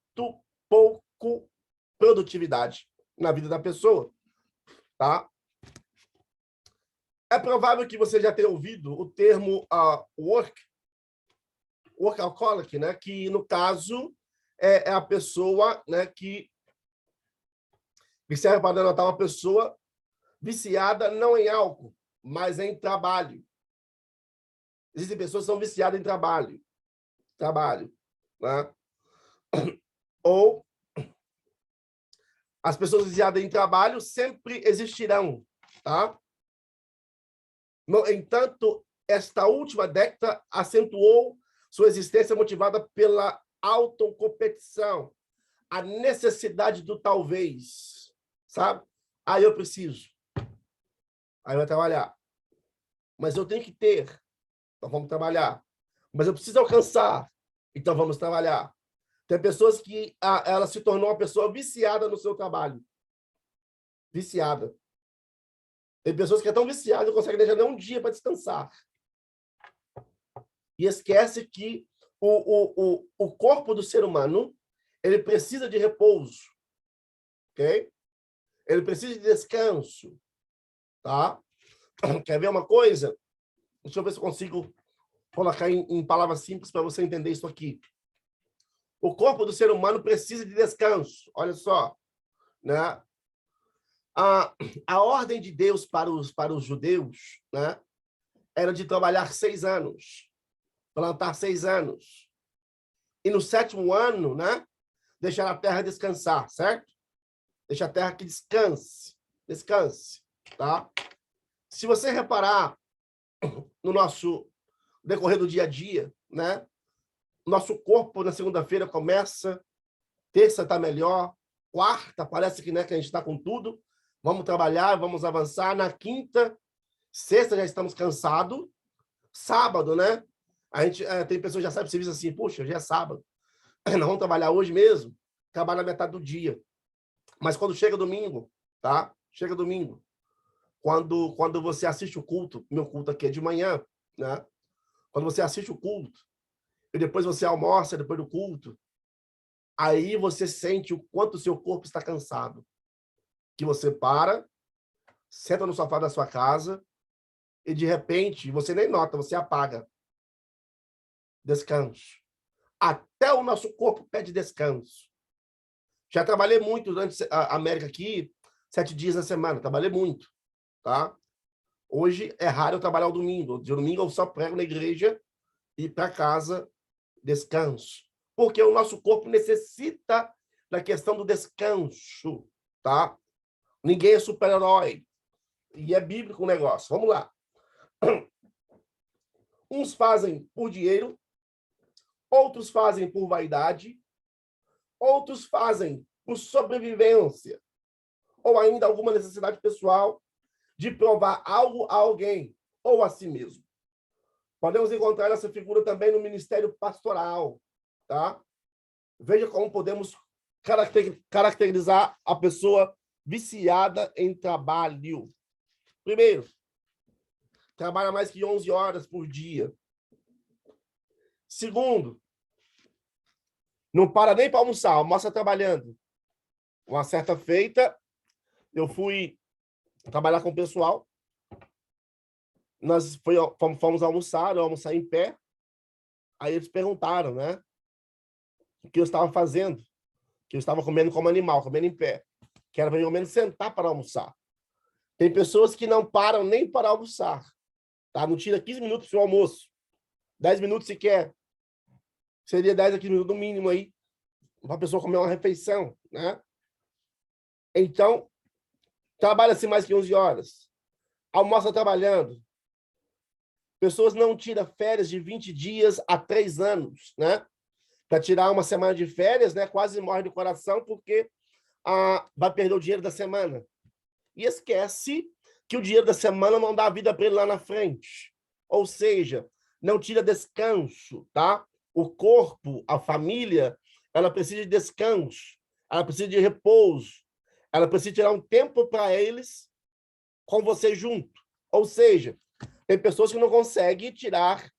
pouco produtividade na vida da pessoa, tá? É provável que você já tenha ouvido o termo workaholic, né? Que, no caso, é a pessoa, né, que serve para denotar uma pessoa viciada não em álcool, mas em trabalho. Existem pessoas que são viciadas em trabalho, né? Ou as pessoas viciadas em trabalho sempre existirão, tá? No entanto, esta última década acentuou sua existência motivada pela autocompetição, a necessidade do talvez, sabe? Aí eu preciso, aí eu vou trabalhar. Mas eu tenho que ter, então vamos trabalhar. Mas eu preciso alcançar, então vamos trabalhar. Tem pessoas que ela se tornou uma pessoa viciada no seu trabalho. Viciada. Tem pessoas que estão viciadas e não conseguem deixar nem um dia para descansar. E esquece que o corpo do ser humano, ele precisa de repouso. Ok? Ele precisa de descanso. Tá? Quer ver uma coisa? Deixa eu ver se eu consigo colocar em palavras simples para você entender isso aqui. O corpo do ser humano precisa de descanso. Olha só, né? A ordem de Deus para os judeus, né, era de trabalhar 6 anos, plantar 6 anos. E no 7º ano, né, deixar a terra descansar, certo? Deixa a terra que descanse, tá? Se você reparar no nosso decorrer do dia a dia, né, nosso corpo na segunda-feira começa, terça está melhor, quarta parece que, né, que a gente está com tudo, vamos trabalhar, vamos avançar, na quinta, sexta já estamos cansados, sábado, né, a gente tem pessoas que já sabem serviço assim, puxa, já é sábado, nós vamos trabalhar hoje mesmo, acabar na metade do dia. Mas quando chega domingo, tá? Chega domingo, quando você assiste o culto, meu culto aqui é de manhã, né? Quando você assiste o culto, e depois você almoça depois do culto, aí você sente o quanto o seu corpo está cansado. Que você para, senta no sofá da sua casa, e de repente, você nem nota, você apaga. Descanso. Até o nosso corpo pede descanso. Já trabalhei muito durante a América aqui, 7 dias na semana, trabalhei muito, tá? Hoje é raro eu trabalhar o domingo. De domingo eu só prego na igreja e para casa descanso. Porque o nosso corpo necessita da questão do descanso, tá? Ninguém é super-herói. E é bíblico o negócio. Vamos lá. Uns fazem por dinheiro, outros fazem por vaidade, outros fazem por sobrevivência, ou ainda alguma necessidade pessoal de provar algo a alguém ou a si mesmo. Podemos encontrar essa figura também no ministério pastoral, tá? Veja como podemos caracterizar a pessoa viciada em trabalho. Primeiro, trabalha mais que 11 horas por dia. Segundo, não para nem para almoçar, almoça trabalhando. Uma certa feita, eu fui trabalhar com o pessoal, nós fomos almoçar, eu almoçar em pé, aí eles perguntaram, né, o que eu estava fazendo, que eu estava comendo como animal, comendo em pé, que era pelo menos sentar para almoçar. Tem pessoas que não param nem para almoçar, tá? Não tira 15 minutos para o almoço, 10 minutos sequer, seria 10 a 15 minutos no mínimo aí, para a pessoa comer uma refeição, né? Então, trabalha-se mais que 11 horas, almoça trabalhando. Pessoas não tiram férias de 20 dias a 3 anos, né? Para tirar uma semana de férias, né? Quase morre do coração porque vai perder o dinheiro da semana. E esquece que o dinheiro da semana não dá vida para ele lá na frente. Ou seja, não tira descanso, tá? O corpo, a família, ela precisa de descanso, ela precisa de repouso, ela precisa tirar um tempo para eles com você junto. Ou seja, tem pessoas que não conseguem tirar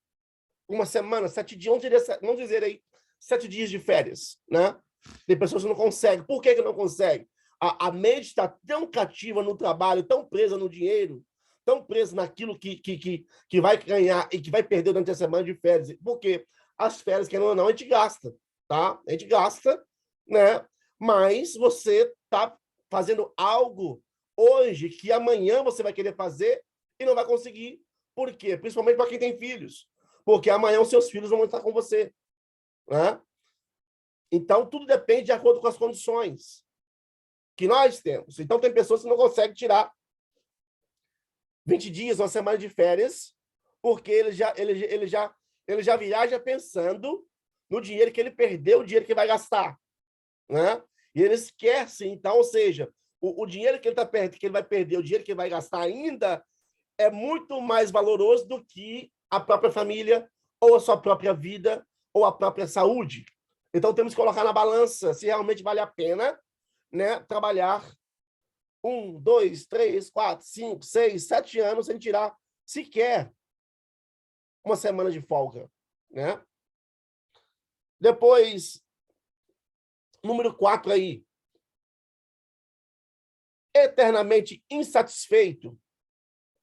uma semana, 7 dias, vamos dizer aí, 7 dias de férias, né? Tem pessoas que não conseguem. Por que não conseguem? A mente está tão cativa no trabalho, tão presa no dinheiro, tão presa naquilo que vai ganhar e que vai perder durante a semana de férias. Porque as férias, querendo ou não, a gente gasta, tá? A gente gasta, né? Mas você está fazendo algo hoje que amanhã você vai querer fazer e não vai conseguir. Por quê? Principalmente para quem tem filhos. Porque amanhã os seus filhos vão estar com você, né? Então, tudo depende de acordo com as condições que nós temos. Então, tem pessoas que não conseguem tirar 20 dias, uma semana de férias, porque ele já viaja pensando no dinheiro que ele perdeu, o dinheiro que vai gastar, né? E ele esquece, então, ou seja, o dinheiro que ele vai perder, o dinheiro que ele vai gastar ainda é muito mais valoroso do que a própria família, ou a sua própria vida, ou a própria saúde. Então, temos que colocar na balança se realmente vale a pena, né, trabalhar 1, 2, 3, 4, 5, 6, 7 anos sem tirar sequer uma semana de folga, né? Depois, número 4 aí. Eternamente insatisfeito.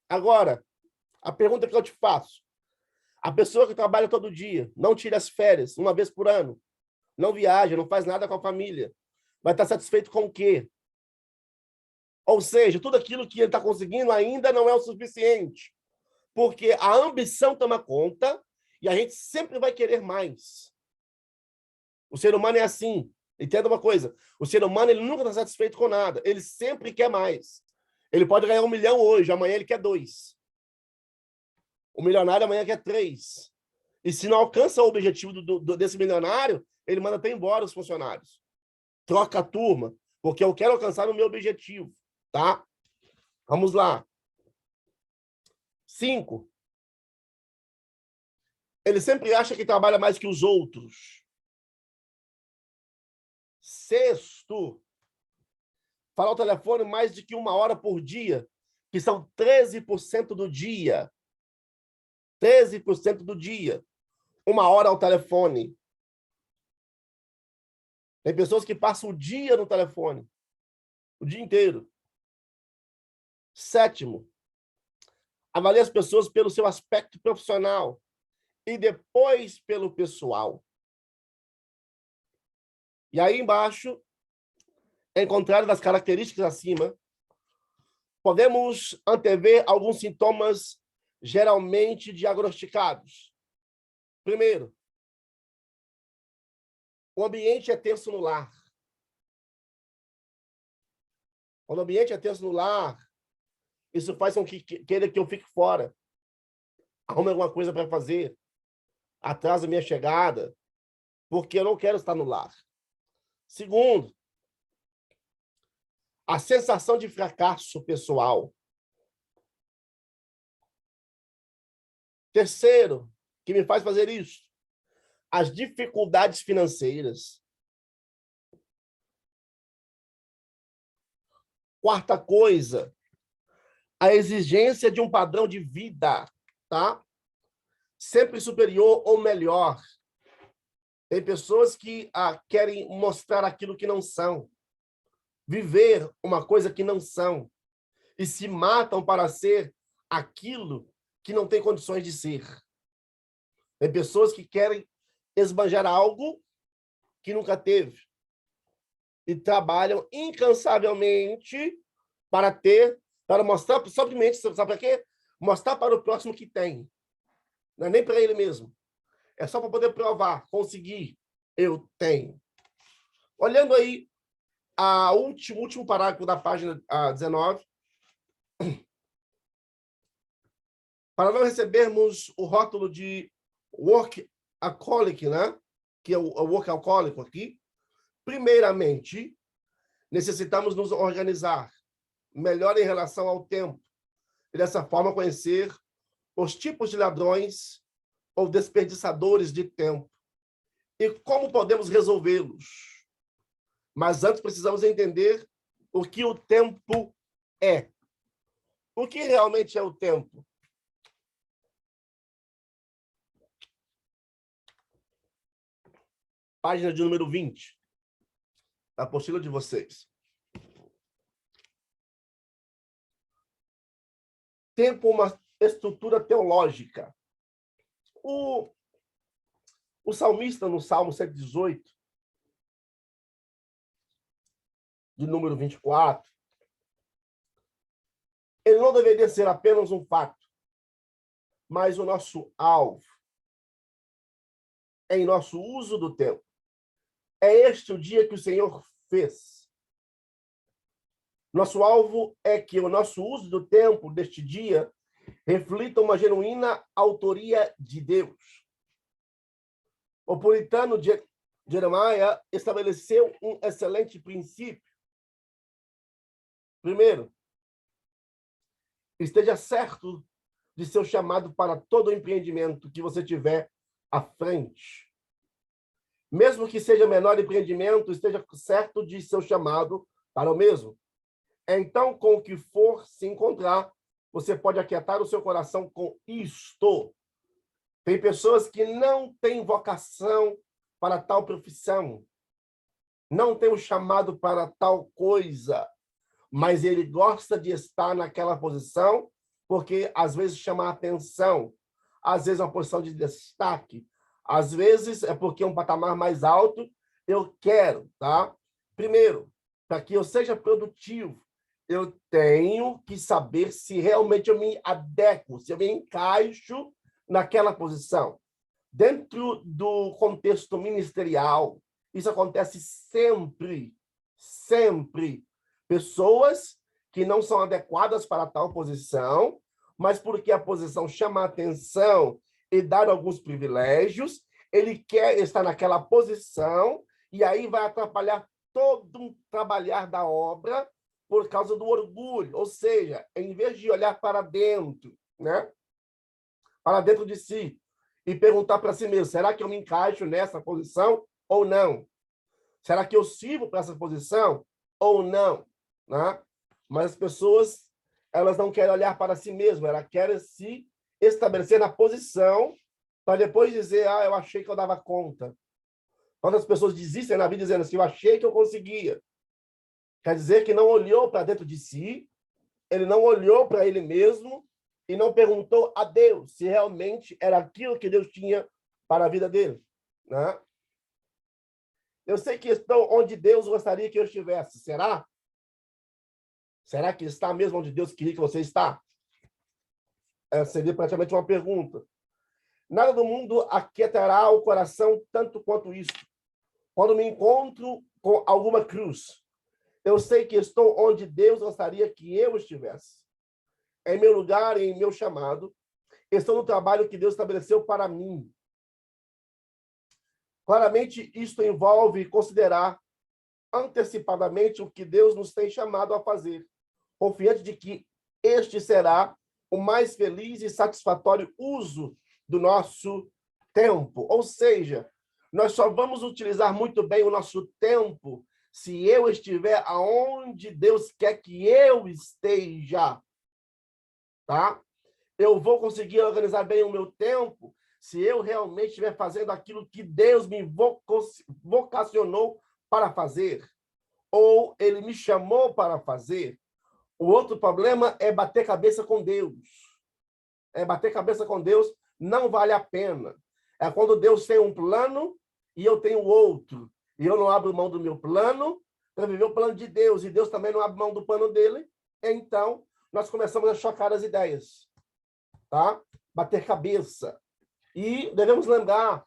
Agora, a pergunta que eu te faço. A pessoa que trabalha todo dia, não tira as férias, uma vez por ano, não viaja, não faz nada com a família, vai estar satisfeito com o quê? Ou seja, tudo aquilo que ele está conseguindo ainda não é o suficiente, porque a ambição toma conta e a gente sempre vai querer mais. O ser humano é assim. Entenda uma coisa, o ser humano ele nunca está satisfeito com nada, ele sempre quer mais. Ele pode ganhar 1 milhão hoje, amanhã ele quer 2. O milionário amanhã quer 3. E se não alcança o objetivo desse milionário, ele manda até embora os funcionários. Troca a turma, porque eu quero alcançar o meu objetivo, tá? Vamos lá. 5. Ele sempre acha que trabalha mais que os outros. 6, fala ao telefone mais de que 1 hora por dia, que são 13% do dia. 13% do dia. 1 hora ao telefone. Tem pessoas que passam o dia no telefone. O dia inteiro. 7, avalie as pessoas pelo seu aspecto profissional e depois pelo pessoal. E aí embaixo, em contrário das características acima, podemos antever alguns sintomas geralmente diagnosticados. Primeiro, o ambiente é tenso no lar. Quando o ambiente é tenso no lar, isso faz com que queira que eu fique fora. Arrume alguma coisa para fazer. Atrasa a minha chegada, porque eu não quero estar no lar. Segundo, a sensação de fracasso pessoal. Terceiro, que me faz fazer isso, as dificuldades financeiras. Quarta coisa, a exigência de um padrão de vida, tá? Sempre superior ou melhor. Tem pessoas que querem mostrar aquilo que não são, viver uma coisa que não são, e se matam para ser aquilo que não tem condições de ser. Tem pessoas que querem esbanjar algo que nunca teve e trabalham incansavelmente para ter, para mostrar, simplesmente, sabe para quê? Mostrar para o próximo que tem. Não é nem para ele mesmo. É só para poder provar, conseguir, eu tenho. Olhando aí o último parágrafo da página 19, para não recebermos o rótulo de workaholic, né? Que é o workaholic aqui, primeiramente, necessitamos nos organizar melhor em relação ao tempo e, dessa forma, conhecer os tipos de ladrões ou desperdiçadores de tempo e como podemos resolvê-los. Mas antes precisamos entender o que o tempo é. O que realmente é o tempo? Página de número 20, a apostila de vocês. Tempo, uma estrutura teológica. O salmista, no Salmo 118, de número 24, ele não deveria ser apenas um fato, mas o nosso alvo em nosso uso do tempo. É este o dia que o Senhor fez. Nosso alvo é que o nosso uso do tempo deste dia reflita uma genuína autoria de Deus. O puritano Jeremiah estabeleceu um excelente princípio. Primeiro, esteja certo de seu chamado para todo empreendimento que você tiver à frente. Mesmo que seja menor empreendimento, esteja certo de seu chamado para o mesmo. Então, com o que for se encontrar, você pode aquietar o seu coração com isto. Tem pessoas que não têm vocação para tal profissão, não tem o chamado para tal coisa, mas ele gosta de estar naquela posição porque, às vezes, chama a atenção. às vezes é uma posição de destaque, às vezes é porque é um patamar mais alto, eu quero, tá? Primeiro, para que eu seja produtivo, eu tenho que saber se realmente eu me adequo, se eu me encaixo naquela posição. Dentro do contexto ministerial, isso acontece sempre, sempre. Pessoas que não são adequadas para tal posição, mas porque a posição chama a atenção e dá alguns privilégios, ele quer estar naquela posição e aí vai atrapalhar todo um trabalhar da obra por causa do orgulho. Ou seja, em vez de olhar para dentro, né? Para dentro de si, e perguntar para si mesmo, será que eu me encaixo nessa posição ou não? Será que eu sirvo para essa posição ou não? Né? Mas as pessoas, elas não querem olhar para si mesmas, elas querem se estabelecer na posição para depois dizer, eu achei que eu dava conta. Quando as pessoas desistem na vida dizendo assim, eu achei que eu conseguia, quer dizer que não olhou para dentro de si, ele não olhou para ele mesmo e não perguntou a Deus se realmente era aquilo que Deus tinha para a vida dele. Né? Eu sei que estou onde Deus gostaria que eu estivesse. Será? Será que está mesmo onde Deus queria que você está? Seria praticamente uma pergunta. Nada do mundo aquietará o coração tanto quanto isso. Quando me encontro com alguma cruz, eu sei que estou onde Deus gostaria que eu estivesse. Em meu lugar, em meu chamado, estou no trabalho que Deus estabeleceu para mim. Claramente, isto envolve considerar antecipadamente o que Deus nos tem chamado a fazer, confiante de que este será o mais feliz e satisfatório uso do nosso tempo. Ou seja, nós só vamos utilizar muito bem o nosso tempo se eu estiver aonde Deus quer que eu esteja. Tá? Eu vou conseguir organizar bem o meu tempo se eu realmente estiver fazendo aquilo que Deus me vocacionou para fazer, ou Ele me chamou para fazer. O outro problema é bater cabeça com Deus. Bater cabeça com Deus não vale a pena. É quando Deus tem um plano e eu tenho outro. E eu não abro mão do meu plano para viver o plano de Deus. E Deus também não abre mão do plano dele. Então, nós começamos a chocar as ideias. Tá? Bater cabeça. E devemos lembrar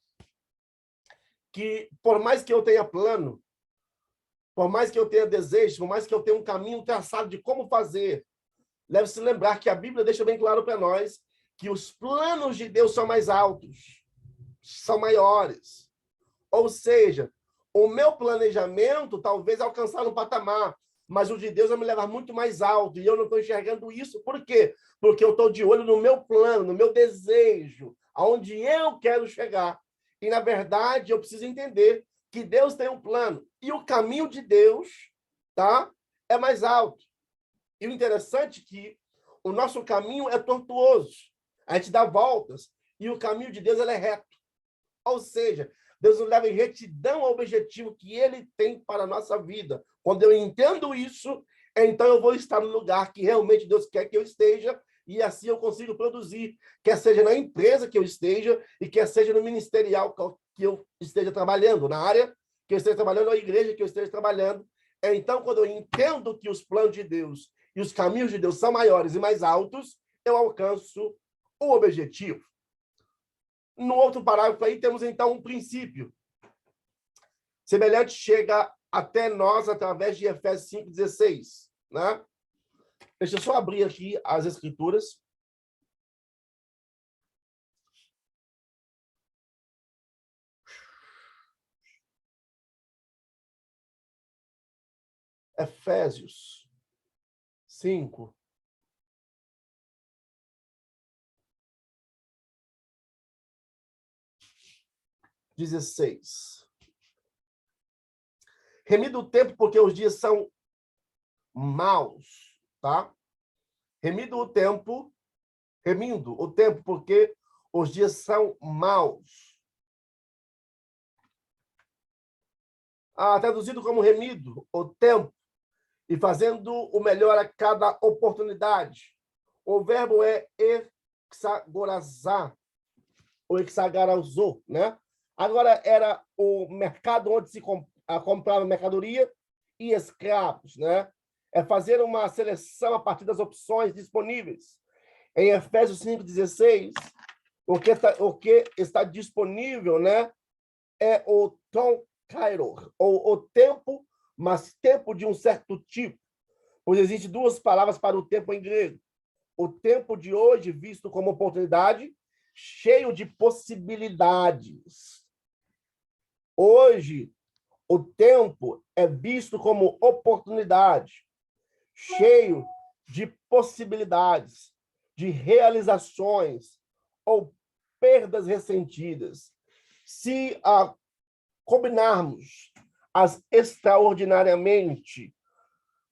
que, por mais que eu tenha plano, por mais que eu tenha desejo, por mais que eu tenha um caminho traçado de como fazer, deve-se lembrar que a Bíblia deixa bem claro para nós que os planos de Deus são mais altos, são maiores. Ou seja, o meu planejamento talvez alcançar um patamar, mas o de Deus vai me levar muito mais alto, e eu não estou enxergando isso. Por quê? Porque eu estou de olho no meu plano, no meu desejo, aonde eu quero chegar. E, na verdade, eu preciso entender que Deus tem um plano, e o caminho de Deus, tá, é mais alto. E o interessante é que o nosso caminho é tortuoso, a gente dá voltas, e o caminho de Deus ele é reto. Ou seja, Deus nos leva em retidão ao objetivo que Ele tem para a nossa vida. Quando eu entendo isso, então eu vou estar no lugar que realmente Deus quer que eu esteja, e assim eu consigo produzir, quer seja na empresa que eu esteja, e quer seja no ministerial que eu esteja trabalhando, na área que eu esteja trabalhando, ou na igreja que eu esteja trabalhando. Então, quando eu entendo que os planos de Deus e os caminhos de Deus são maiores e mais altos, eu alcanço o objetivo. No outro parágrafo aí temos, então, um princípio. Semelhante chega até nós através de Efésios 5,16. Né? Deixa eu só abrir aqui as escrituras. Efésios 5. Remido o tempo porque os dias são maus, tá? Remindo o tempo porque os dias são maus. Traduzido como remido, o tempo, e fazendo o melhor a cada oportunidade. O verbo é exagorazar, o hexagarauzo, né? Agora era o mercado onde se comprava mercadoria e escravos, né? É fazer uma seleção a partir das opções disponíveis. Em Efésios 5:16, o que está disponível, né, é o ton kairo, ou o tempo, mas tempo de um certo tipo. Pois existem duas palavras para o tempo em grego. O tempo de hoje, visto como oportunidade, cheio de possibilidades. Hoje, o tempo é visto como oportunidade, cheio de possibilidades, de realizações ou perdas ressentidas. Se combinarmos as extraordinariamente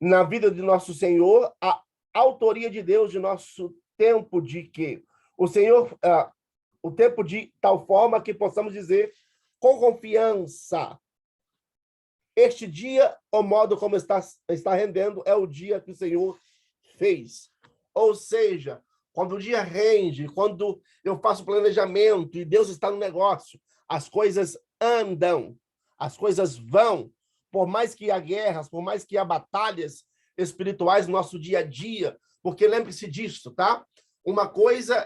na vida de nosso Senhor, a autoria de Deus de nosso tempo, de que o Senhor, o tempo de tal forma que possamos dizer com confiança, este dia, o modo como está rendendo, é o dia que o Senhor fez. Ou seja, quando o dia rende, quando eu faço planejamento e Deus está no negócio, as coisas andam, as coisas vão. Por mais que há guerras, por mais que há batalhas espirituais no nosso dia a dia, porque lembre-se disso, tá? Uma coisa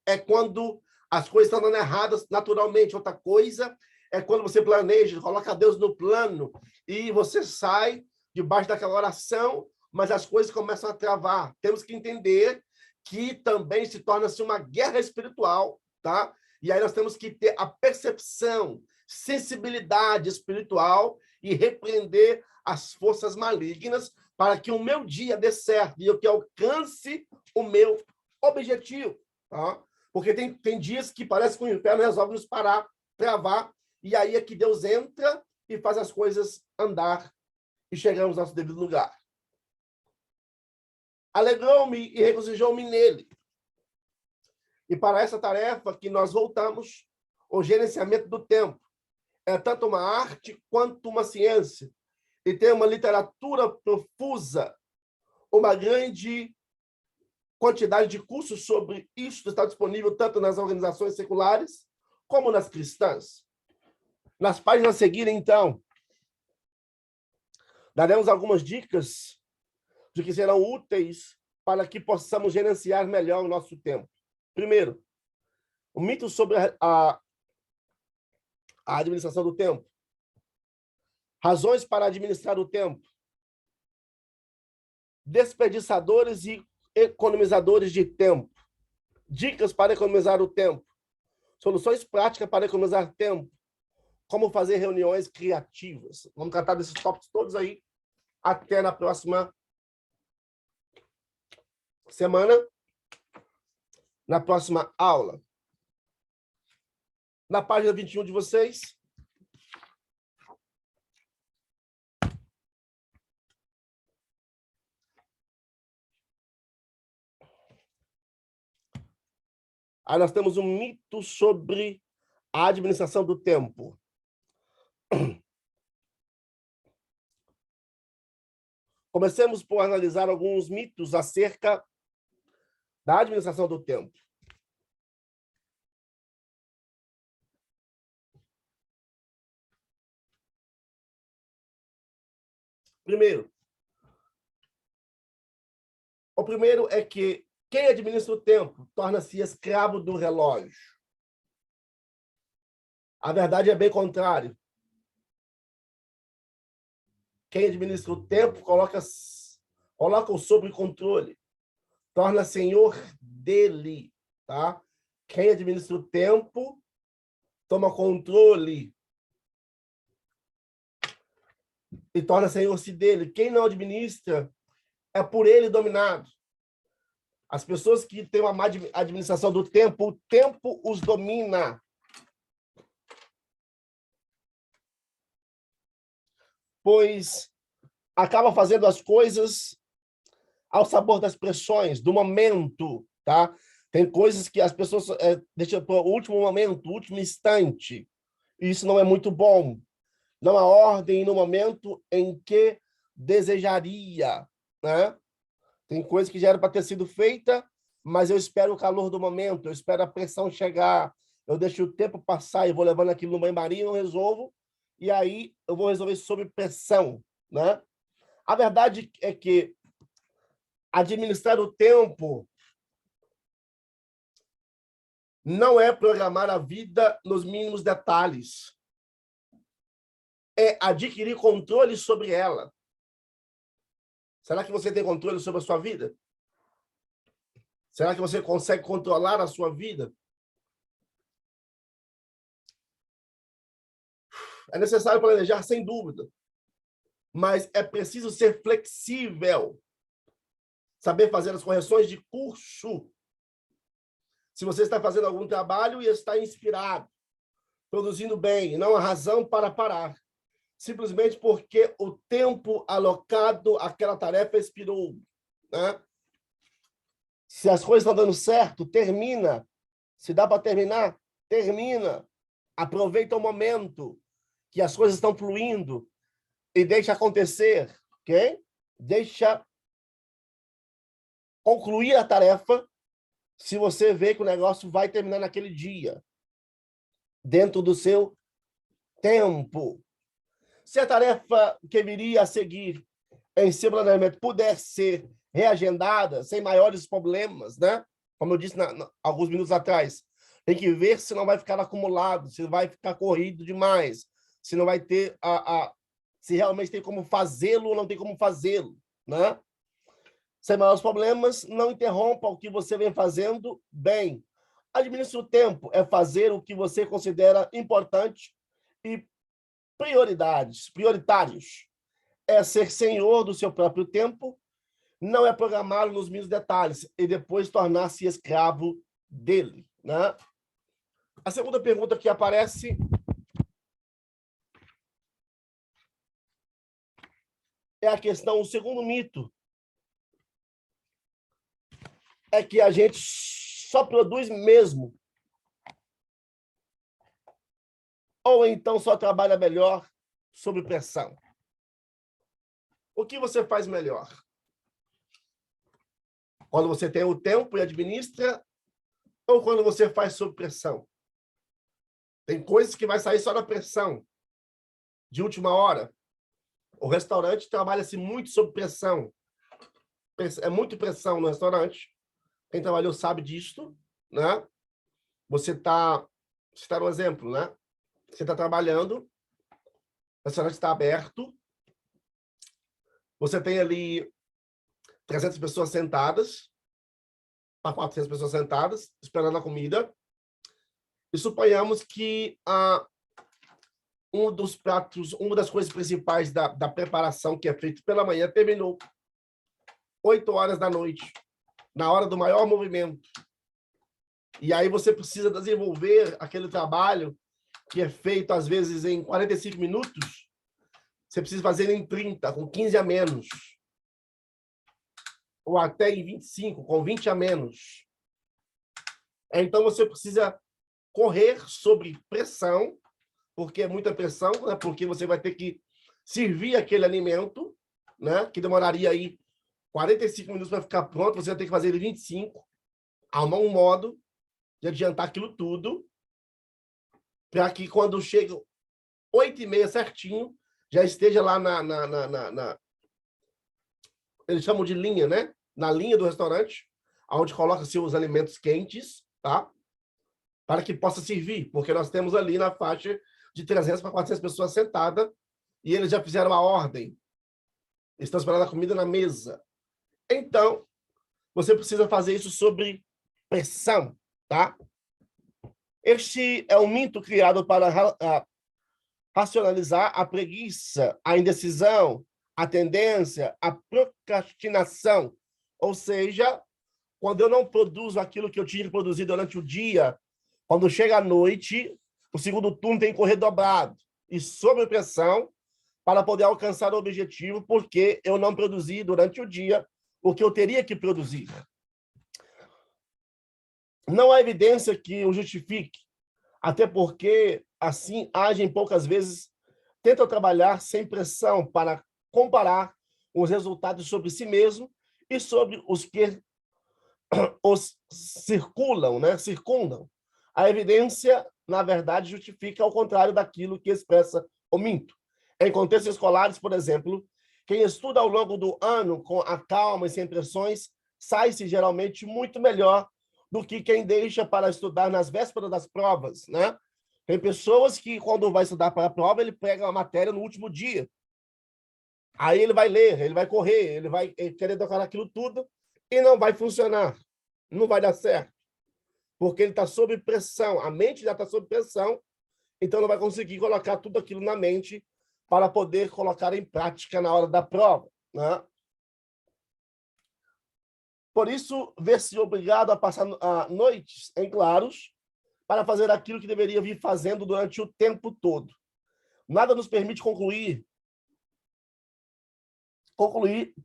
é quando as coisas estão dando erradas naturalmente, outra coisa é quando você planeja, coloca Deus no plano e você sai debaixo daquela oração, mas as coisas começam a travar. Temos que entender que também se torna-se uma guerra espiritual, tá? E aí nós temos que ter a percepção, sensibilidade espiritual e repreender as forças malignas para que o meu dia dê certo e eu que alcance o meu objetivo, tá? Porque tem dias que parece que o inferno resolve nos parar, travar, e aí é que Deus entra e faz as coisas andar e chegamos ao nosso devido lugar. Alegrou-me e regozijou-me nele. E para essa tarefa que nós voltamos, o gerenciamento do tempo. É tanto uma arte quanto uma ciência. E tem uma literatura profusa, uma grande quantidade de cursos sobre isso está disponível tanto nas organizações seculares como nas cristãs. Nas páginas a seguir, então, daremos algumas dicas de que serão úteis para que possamos gerenciar melhor o nosso tempo. Primeiro, o mito sobre a administração do tempo. Razões para administrar o tempo. Desperdiçadores e economizadores de tempo. Dicas para economizar o tempo. Soluções práticas para economizar tempo. Como fazer reuniões criativas. Vamos tratar desses tópicos todos aí até na próxima semana, na próxima aula. Na página 21 de vocês, aí nós temos um mito sobre a administração do tempo. Comecemos por analisar alguns mitos acerca da administração do tempo. O primeiro é que quem administra o tempo torna-se escravo do relógio. A verdade é bem contrário. Quem administra o tempo coloca-o sob controle, torna senhor dele, tá? Quem administra o tempo toma controle e torna senhor-se dele. Quem não administra é por ele dominado. As pessoas que têm uma má administração do tempo, o tempo os domina. Pois acaba fazendo as coisas ao sabor das pressões, do momento, tá? Tem coisas que as pessoas deixam para o último momento, o último instante. E isso não é muito bom. Não há ordem no momento em que desejaria, né? Tem coisas que já era para ter sido feita, mas eu espero o calor do momento, eu espero a pressão chegar, eu deixo o tempo passar e vou levando aquilo no banho-maria e não resolvo, e aí eu vou resolver sob pressão, né? A verdade é que administrar o tempo não é programar a vida nos mínimos detalhes. É adquirir controle sobre ela. Será que você tem controle sobre a sua vida? Será que você consegue controlar a sua vida? É necessário planejar, sem dúvida. Mas é preciso ser flexível. Saber fazer as correções de curso. Se você está fazendo algum trabalho e está inspirado, produzindo bem, não há razão para parar. Simplesmente porque o tempo alocado àquela tarefa expirou, né? Se as coisas estão dando certo, termina. Se dá para terminar, termina. Aproveita o momento que as coisas estão fluindo e deixa acontecer, ok? Deixa concluir a tarefa se você vê que o negócio vai terminar naquele dia, dentro do seu tempo. Se a tarefa que viria a seguir em seu planejamento puder ser reagendada sem maiores problemas, né? Como eu disse alguns minutos atrás, tem que ver se não vai ficar acumulado, se vai ficar corrido demais, se não vai ter se realmente tem como fazê-lo ou não tem como fazê-lo, né? Sem maiores problemas, não interrompa o que você vem fazendo bem. Administre o tempo, é fazer o que você considera importante e prioritários. É ser senhor do seu próprio tempo, não é programá-lo nos mínimos detalhes e depois tornar-se escravo dele, né? A segunda pergunta que aparece é a questão, o segundo mito é que a gente só produz mesmo, ou então só trabalha melhor sob pressão. O que você faz melhor? Quando você tem o tempo e administra, ou quando você faz sob pressão? Tem coisas que vai sair só da pressão, de última hora. O restaurante trabalha-se muito sob pressão. É muito pressão no restaurante. Quem trabalhou sabe disto, né? Você está no exemplo, né? Você está trabalhando, o restaurante está aberto, você tem ali 300 pessoas sentadas, para 400 pessoas sentadas, esperando a comida, e suponhamos que um dos pratos, uma das coisas principais da preparação que é feito pela manhã terminou 8 horas da noite, na hora do maior movimento. E aí você precisa desenvolver aquele trabalho que é feito, às vezes, em 45 minutos, você precisa fazer em 30, com 15 a menos. Ou até em 25, com 20 a menos. Então, você precisa correr sob pressão, porque é muita pressão, né? Porque você vai ter que servir aquele alimento, né? Que demoraria aí 45 minutos para ficar pronto, você vai ter que fazer ele 25, arrumar um modo de adiantar aquilo tudo, para que quando chega 8h30 certinho, já esteja lá eles chamam de linha, né? Na linha do restaurante, onde coloca-se os alimentos quentes, tá? Para que possa servir, porque nós temos ali na faixa de 300 para 400 pessoas sentadas e eles já fizeram a ordem. Estão esperando a comida na mesa. Então, você precisa fazer isso sob pressão, tá? Este é um mito criado para racionalizar a preguiça, a indecisão, a tendência, a procrastinação. Ou seja, quando eu não produzo aquilo que eu tinha que produzir durante o dia, quando chega a noite, o segundo turno tem que correr dobrado e sob pressão para poder alcançar o objetivo, porque eu não produzi durante o dia o que eu teria que produzir. Não há evidência que o justifique, até porque, assim, agem poucas vezes, tentam trabalhar sem pressão para comparar os resultados sobre si mesmo e sobre os que os circundam. A evidência, na verdade, justifica ao contrário daquilo que expressa o minto. Em contextos escolares, por exemplo, quem estuda ao longo do ano com a calma e sem pressões sai-se geralmente muito melhor do que quem deixa para estudar nas vésperas das provas, né? Tem pessoas que, quando vai estudar para a prova, ele pega a matéria no último dia. Aí ele vai ler, ele vai correr, ele vai querer decorar aquilo tudo e não vai funcionar, não vai dar certo, porque ele está sob pressão, a mente já está sob pressão, então não vai conseguir colocar tudo aquilo na mente para poder colocar em prática na hora da prova, né? Por isso, vê-se obrigado a passar noites em claros para fazer aquilo que deveria vir fazendo durante o tempo todo. Nada nos permite concluir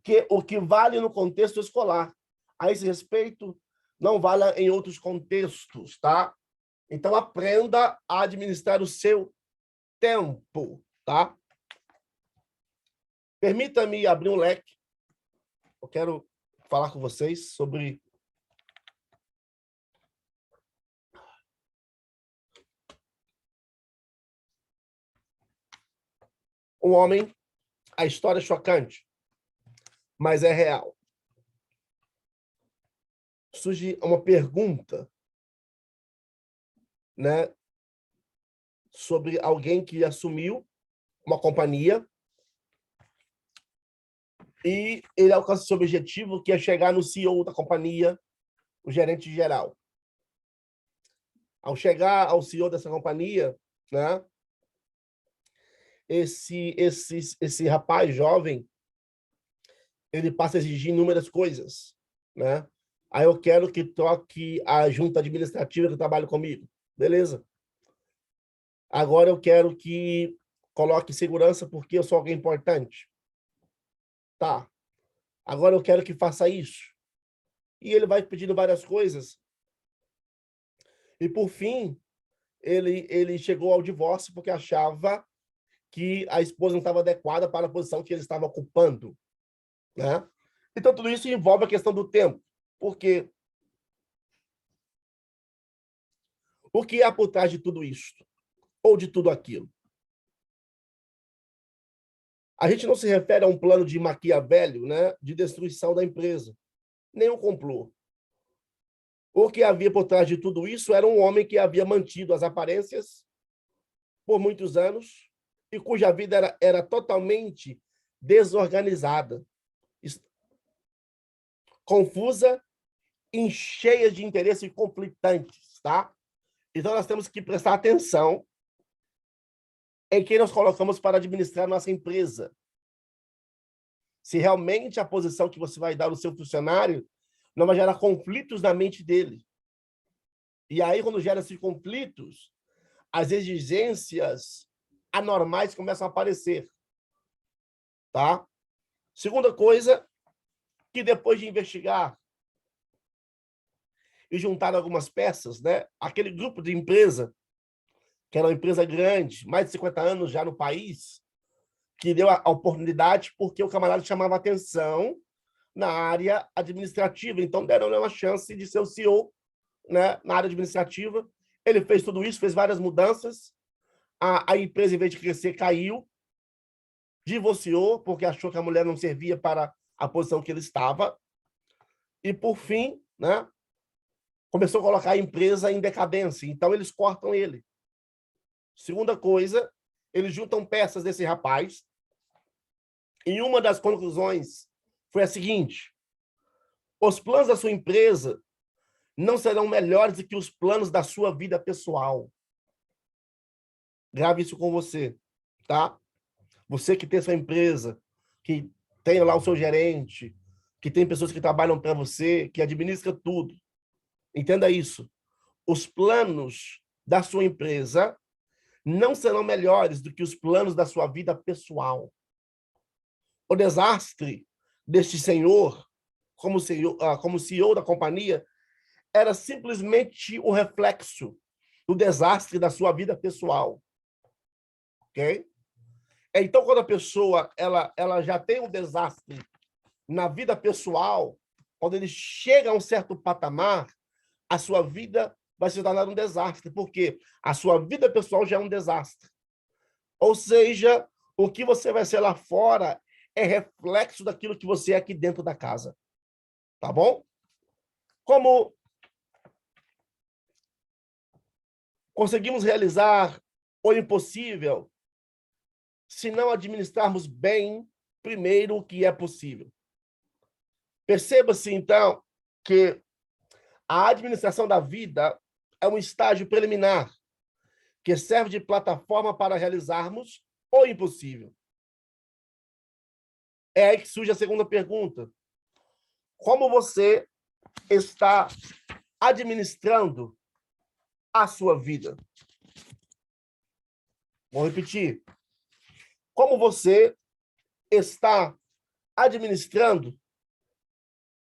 que o que vale no contexto escolar, a esse respeito, não vale em outros contextos, tá? Então, aprenda a administrar o seu tempo, tá? Permita-me abrir um leque. Eu quero falar com vocês sobre um homem, a história é chocante, mas é real. Surge uma pergunta, né, sobre alguém que assumiu uma companhia e ele alcança seu objetivo, que é chegar no CEO da companhia, o gerente geral. Ao chegar ao CEO dessa companhia, né, esse rapaz jovem, ele passa a exigir inúmeras coisas, né? Aí eu quero que troque a junta administrativa que trabalha comigo. Beleza. Agora eu quero que coloque segurança porque eu sou alguém importante. Tá. Agora eu quero que faça isso. E ele vai pedindo várias coisas. E, por fim, ele chegou ao divórcio porque achava que a esposa não estava adequada para a posição que ele estava ocupando, né? Então, tudo isso envolve a questão do tempo. Porque o que há por trás de tudo isso? Ou de tudo aquilo? A gente não se refere a um plano de Maquiavel, né, de destruição da empresa, nem um complô. O que havia por trás de tudo isso era um homem que havia mantido as aparências por muitos anos e cuja vida era totalmente desorganizada, confusa e cheia de interesses conflitantes, tá? Então, nós temos que prestar atenção em quem nós colocamos para administrar nossa empresa. Se realmente a posição que você vai dar ao seu funcionário não vai gerar conflitos na mente dele. E aí, quando gera esses conflitos, as exigências anormais começam a aparecer. Tá? Segunda coisa, que depois de investigar e juntar algumas peças, né, aquele grupo de empresa, que era uma empresa grande, mais de 50 anos já no país, que deu a oportunidade porque o camarada chamava atenção na área administrativa. Então, deram-lhe uma chance de ser o CEO, né, na área administrativa. Ele fez tudo isso, fez várias mudanças. A empresa, em vez de crescer, caiu. Divorciou, porque achou que a mulher não servia para a posição que ele estava. E, por fim, né, começou a colocar a empresa em decadência. Então, eles cortam ele. Segunda coisa, eles juntam peças desse rapaz. E uma das conclusões foi a seguinte: os planos da sua empresa não serão melhores do que os planos da sua vida pessoal. Grave isso com você, tá? Você que tem sua empresa, que tem lá o seu gerente, que tem pessoas que trabalham para você, que administra tudo. Entenda isso. Os planos da sua empresa não serão melhores do que os planos da sua vida pessoal. O desastre deste senhor, como CEO da companhia, era simplesmente o reflexo do desastre da sua vida pessoal. Ok? Então, quando a pessoa ela já tem um desastre na vida pessoal, quando ele chega a um certo patamar, a sua vida vai se tornar um desastre, porque a sua vida pessoal já é um desastre. Ou seja, o que você vai ser lá fora é reflexo daquilo que você é aqui dentro da casa. Tá bom? Como conseguimos realizar o impossível se não administrarmos bem primeiro o que é possível? Perceba-se, então, que a administração da vida é um estágio preliminar que serve de plataforma para realizarmos o impossível. É aí que surge a segunda pergunta. Como você está administrando a sua vida? Vou repetir. Como você está administrando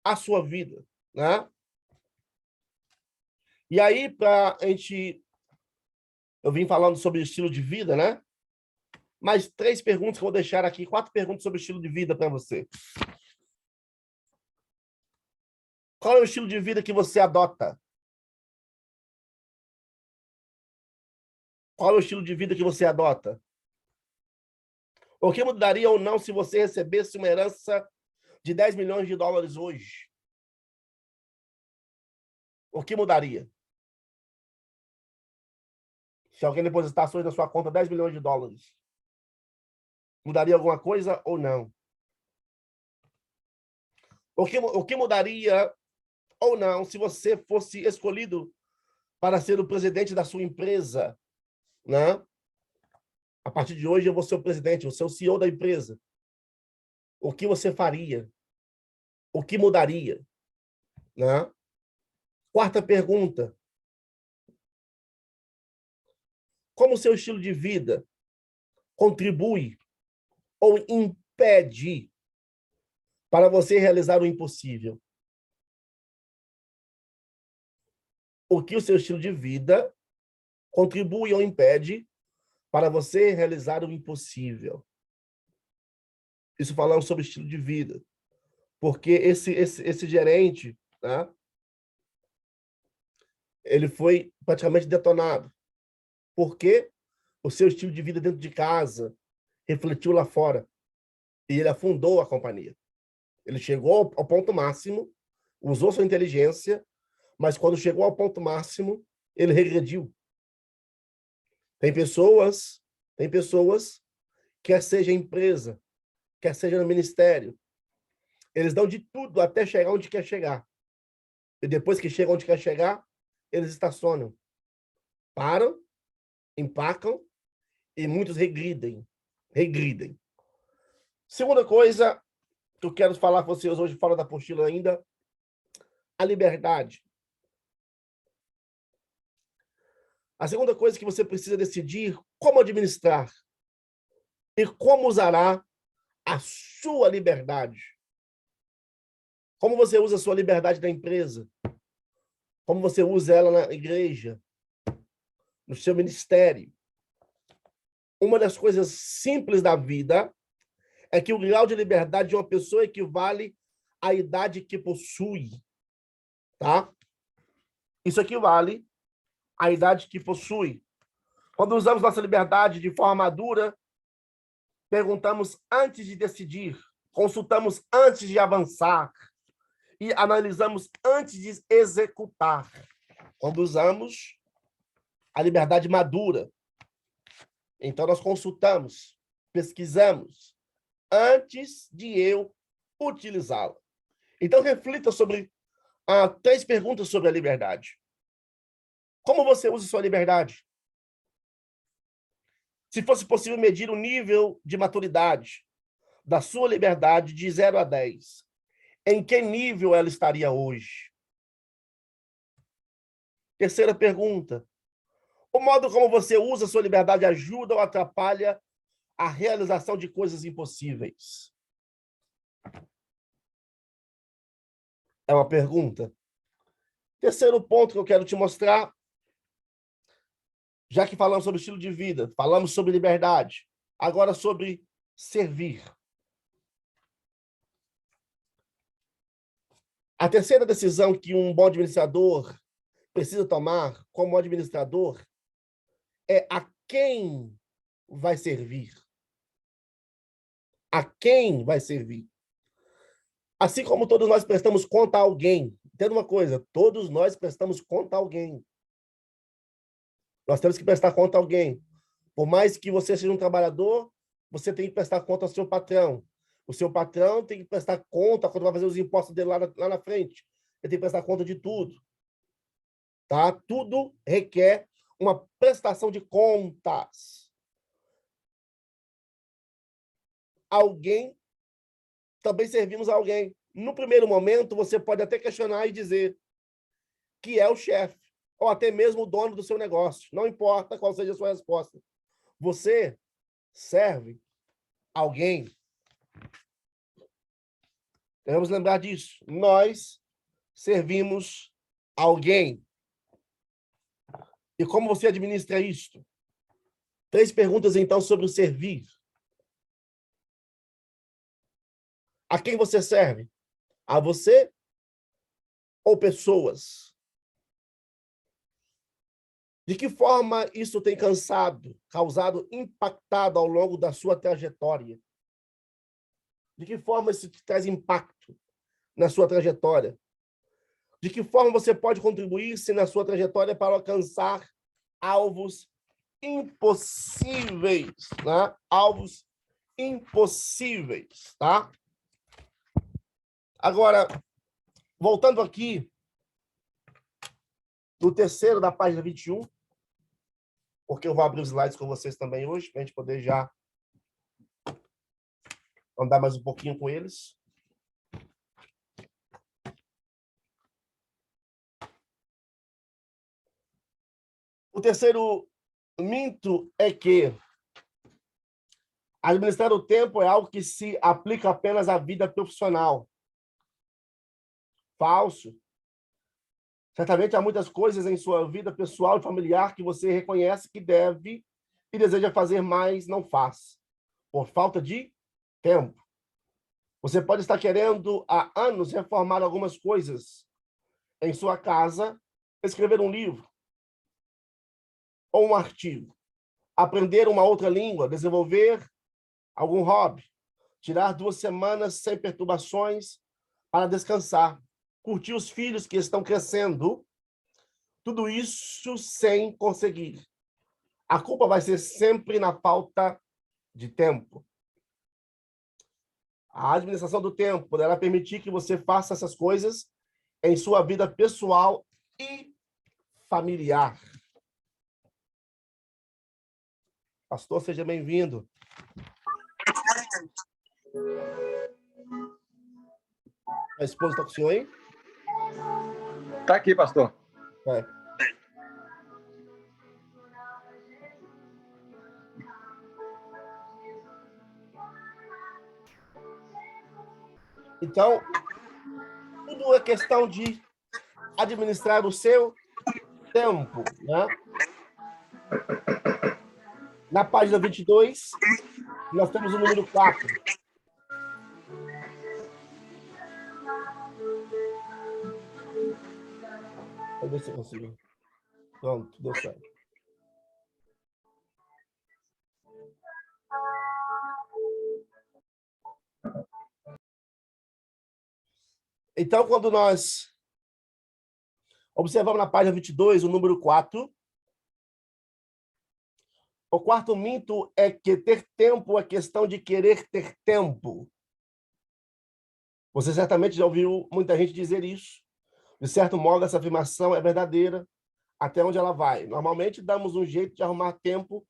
a sua vida, né? E aí, eu vim falando sobre estilo de vida, né? Mais 3 perguntas que eu vou deixar aqui, 4 perguntas sobre estilo de vida para você. Qual é o estilo de vida que você adota? Qual é o estilo de vida que você adota? O que mudaria ou não se você recebesse uma herança de 10 milhões de dólares hoje? O que mudaria? Se alguém depositasse hoje na sua conta 10 milhões de dólares, mudaria alguma coisa ou não? O que mudaria ou não se você fosse escolhido para ser o presidente da sua empresa, né? A partir de hoje eu vou ser o presidente, vou ser o CEO da empresa. O que você faria? O que mudaria? Né? Quarta pergunta. Como o seu estilo de vida contribui ou impede para você realizar o impossível? O que o seu estilo de vida contribui ou impede para você realizar o impossível? Isso falando sobre estilo de vida. Porque esse gerente, né, ele foi praticamente detonado. Porque o seu estilo de vida dentro de casa refletiu lá fora. E ele afundou a companhia. Ele chegou ao ponto máximo, usou sua inteligência, mas quando chegou ao ponto máximo, ele regrediu. Tem pessoas, quer seja empresa, quer seja no ministério, eles dão de tudo até chegar onde quer chegar. E depois que chegam onde quer chegar, eles estacionam. Param, empacam e muitos regridem. Regridem. Segunda coisa que eu quero falar com vocês hoje, fora da apostila ainda, a liberdade. A segunda coisa que você precisa decidir como administrar e como usará a sua liberdade. Como você usa a sua liberdade na empresa? Como você usa ela na igreja? No seu ministério? Uma das coisas simples da vida é que o grau de liberdade de uma pessoa equivale à idade que possui, tá? Isso equivale à idade que possui. Quando usamos nossa liberdade de forma madura, perguntamos antes de decidir, consultamos antes de avançar e analisamos antes de executar. Quando usamos a liberdade madura, então nós consultamos, pesquisamos antes de eu utilizá-la. Então reflita sobre 3 perguntas sobre a liberdade. Como você usa sua liberdade? Se fosse possível medir o nível de maturidade da sua liberdade de 0 a 10, em que nível ela estaria hoje? Terceira pergunta. O modo como você usa sua liberdade ajuda ou atrapalha a realização de coisas impossíveis? É uma pergunta. Terceiro ponto que eu quero te mostrar, já que falamos sobre estilo de vida, falamos sobre liberdade, agora sobre servir. A terceira decisão que um bom administrador precisa tomar como administrador é a quem vai servir. A quem vai servir. Assim como todos nós prestamos conta a alguém. Entenda uma coisa, todos nós prestamos conta a alguém. Nós temos que prestar conta a alguém. Por mais que você seja um trabalhador, você tem que prestar conta ao seu patrão. O seu patrão tem que prestar conta quando vai fazer os impostos dele lá na frente. Ele tem que prestar conta de tudo. Tá? Tudo requer uma prestação de contas. Alguém, também servimos a alguém. No primeiro momento, você pode até questionar e dizer que é o chefe, ou até mesmo o dono do seu negócio. Não importa qual seja a sua resposta. Você serve alguém. Devemos lembrar disso. Nós servimos alguém. E como você administra isto? 3 perguntas, então, sobre o servir. A quem você serve? A você ou pessoas? De que forma isso tem causado, impactado ao longo da sua trajetória? De que forma isso te traz impacto na sua trajetória? De que forma você pode contribuir-se na sua trajetória para alcançar alvos impossíveis, né? Alvos impossíveis, tá? Agora, voltando aqui no terceiro da página 21, porque eu vou abrir os slides com vocês também hoje, para a gente poder já andar mais um pouquinho com eles. O terceiro mito é que administrar o tempo é algo que se aplica apenas à vida profissional. Falso. Certamente há muitas coisas em sua vida pessoal e familiar que você reconhece que deve e deseja fazer, mas não faz, por falta de tempo. Você pode estar querendo há anos reformar algumas coisas em sua casa, escrever um livro ou um artigo, aprender uma outra língua, desenvolver algum hobby, tirar 2 semanas sem perturbações para descansar, curtir os filhos que estão crescendo, tudo isso sem conseguir. A culpa vai ser sempre na falta de tempo. A administração do tempo poderá permitir que você faça essas coisas em sua vida pessoal e familiar. Pastor, seja bem-vindo. A esposa está com o senhor aí? Está aqui, pastor. É. Então, tudo é questão de administrar o seu tempo, né? Na página 22, nós temos o número 4. Vamos ver se eu consigo. Pronto, deu certo. Então, quando nós observamos na página 22, o número 4, o quarto mito é que ter tempo é questão de querer ter tempo. Você certamente já ouviu muita gente dizer isso. De certo modo, essa afirmação é verdadeira até onde ela vai. Normalmente, damos um jeito de arrumar tempo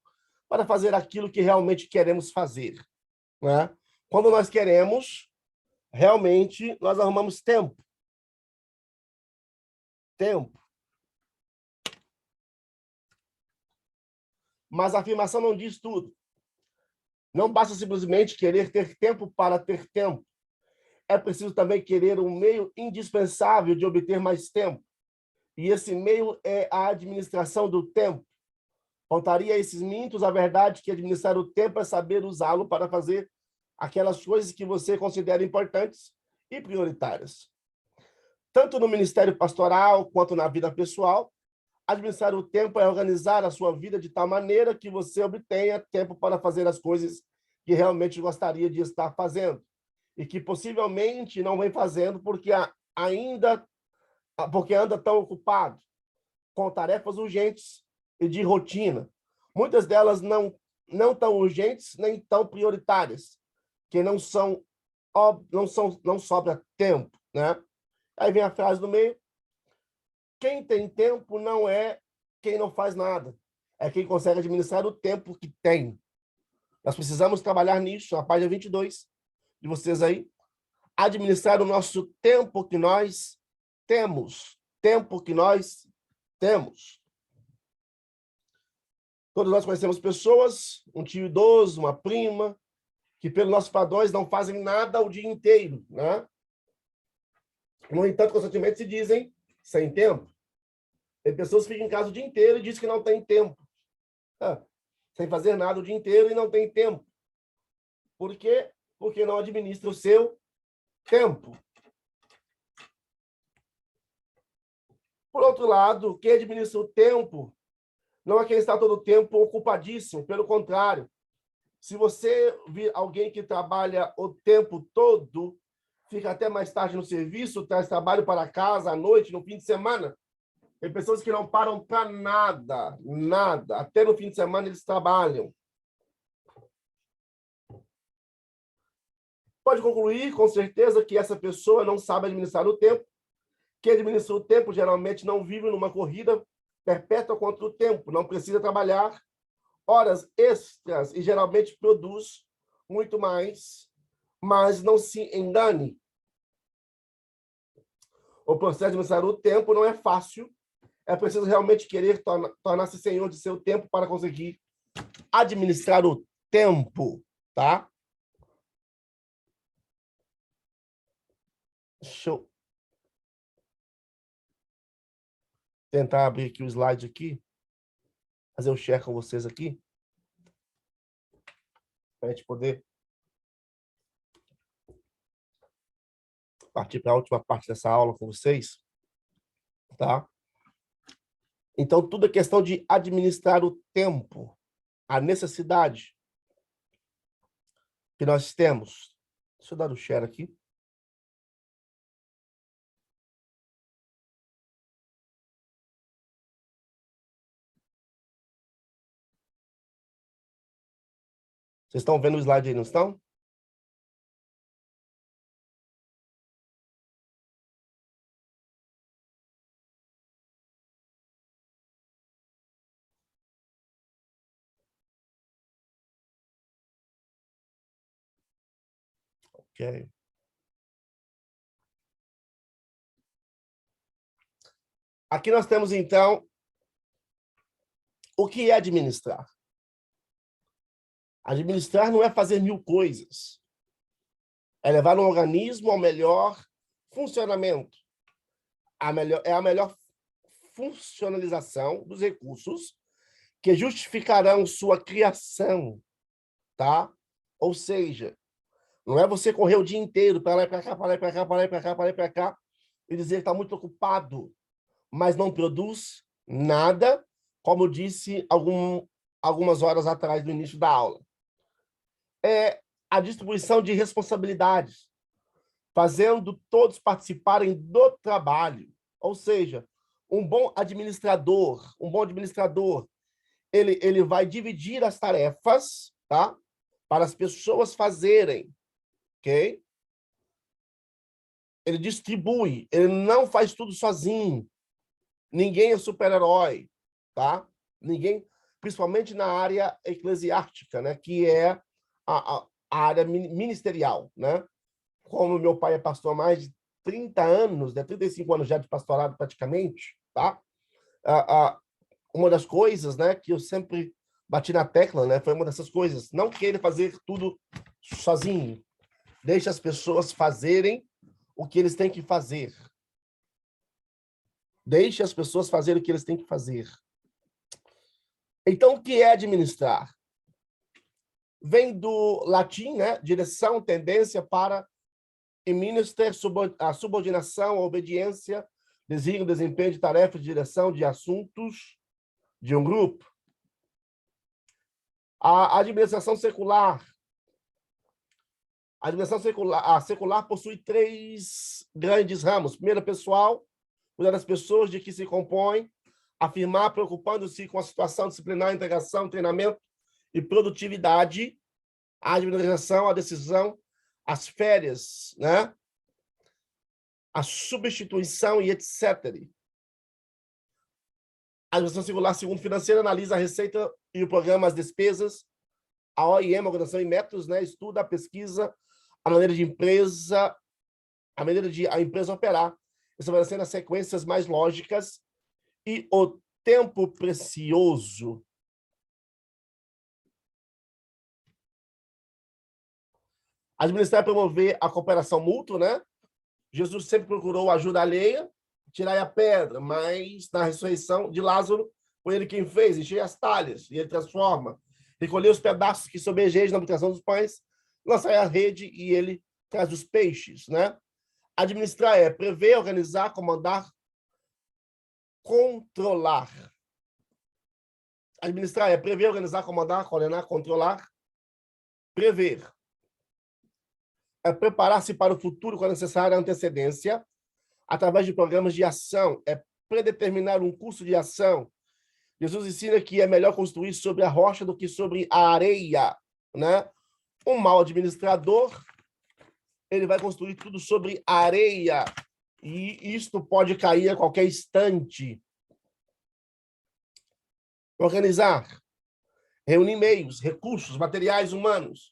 para fazer aquilo que realmente queremos fazer, né? Quando nós queremos, realmente, nós arrumamos tempo. Tempo. Mas a afirmação não diz tudo. Não basta simplesmente querer ter tempo para ter tempo. É preciso também querer um meio indispensável de obter mais tempo. E esse meio é a administração do tempo. Faltaria a esses mitos a verdade que administrar o tempo é saber usá-lo para fazer aquelas coisas que você considera importantes e prioritárias. Tanto no ministério pastoral quanto na vida pessoal, administrar o tempo é organizar a sua vida de tal maneira que você obtenha tempo para fazer as coisas que realmente gostaria de estar fazendo e que possivelmente não vem fazendo porque anda tão ocupado com tarefas urgentes e de rotina. Muitas delas não tão urgentes nem tão prioritárias, que não sobra tempo, né? Aí vem a frase do meio: quem tem tempo não é quem não faz nada, é quem consegue administrar o tempo que tem. Nós precisamos trabalhar nisso, na página 22 de vocês aí, administrar o nosso tempo que nós temos. Tempo que nós temos. Todos nós conhecemos pessoas, um tio idoso, uma prima, que pelos nossos padrões não fazem nada o dia inteiro, né? No entanto, constantemente se dizem sem tempo. Tem pessoas que ficam em casa o dia inteiro e dizem que não tem tempo. Sem fazer nada o dia inteiro e não tem tempo. Por quê? Porque não administra o seu tempo. Por outro lado, quem administra o tempo não é quem está todo o tempo ocupadíssimo, pelo contrário. Se você vir alguém que trabalha o tempo todo, fica até mais tarde no serviço, traz trabalho para casa à noite, no fim de semana, tem pessoas que não param para nada, nada. Até no fim de semana eles trabalham. Pode concluir, com certeza, que essa pessoa não sabe administrar o tempo. Quem administra o tempo geralmente não vive numa corrida perpétua contra o tempo, não precisa trabalhar horas extras e geralmente produz muito mais, mas não se engane. O processo de administrar o tempo não é fácil, é preciso realmente querer tornar-se senhor de seu tempo para conseguir administrar o tempo, tá? Deixa eu tentar abrir aqui o slide aqui, fazer o share com vocês aqui, para a gente poder partir para a última parte dessa aula com vocês, tá? Então, tudo é questão de administrar o tempo, a necessidade que nós temos. Deixa eu dar o share aqui. Vocês estão vendo o slide aí, não estão? Ok. Aqui nós temos, então, o que é administrar. Administrar não é fazer 1000 coisas. É levar um organismo ao melhor funcionamento. É a melhor funcionalização dos recursos que justificarão sua criação, tá? Ou seja, não é você correr o dia inteiro para lá e para cá, para lá e para cá, para lá e para cá, para lá e para cá, e dizer que está muito ocupado, mas não produz nada, como eu disse algumas horas atrás, no início da aula. É a distribuição de responsabilidades, fazendo todos participarem do trabalho. Ou seja, um bom administrador, ele vai dividir as tarefas, tá? Para as pessoas fazerem, ok? Ele distribui, ele não faz tudo sozinho. Ninguém é super-herói, tá? Ninguém, principalmente na área eclesiástica, né? Que é a área ministerial, né? Como meu pai é pastor há mais de 30 anos, né? 35 anos já de pastorado praticamente, tá? Uma das coisas, né, que eu sempre bati na tecla, né, foi uma dessas coisas. Não queira fazer tudo sozinho. Deixe as pessoas fazerem o que eles têm que fazer. Deixe as pessoas fazerem o que eles têm que fazer. Então, o que é administrar? Vem do latim, né, direção, tendência para e minister a subordinação, a obediência, desígnio, desempenho de tarefas de direção de assuntos de um grupo. A administração secular. A administração secular possui 3 grandes ramos. Primeiro, pessoal, cuidar das pessoas de que se compõe, afirmar, preocupando-se com a situação disciplinar, integração, treinamento e produtividade, a administração, a decisão, as férias, né? A substituição e etc. A administração singular, segundo financeira, analisa a receita e o programa, as despesas. A OIM, a Organização e Métodos, né? Estuda a pesquisa, a maneira de a empresa operar, estabelecendo as sequências mais lógicas e o tempo precioso. Administrar e promover a cooperação mútua, né? Jesus sempre procurou ajuda alheia, tirar a pedra, mas na ressurreição de Lázaro, foi ele quem fez, encher as talhas, e ele transforma. Recolher os pedaços que sobejeiam na multiplicação dos pães, lançar a rede e ele traz os peixes, né? Administrar é prever, organizar, comandar, controlar. Administrar é prever, organizar, comandar, coordenar, controlar, prever. É preparar-se para o futuro com a necessária antecedência, através de programas de ação, é predeterminar um curso de ação. Jesus ensina que é melhor construir sobre a rocha do que sobre a areia, né? Um mau administrador, ele vai construir tudo sobre areia, e isto pode cair a qualquer instante. Organizar, reunir meios, recursos, materiais humanos,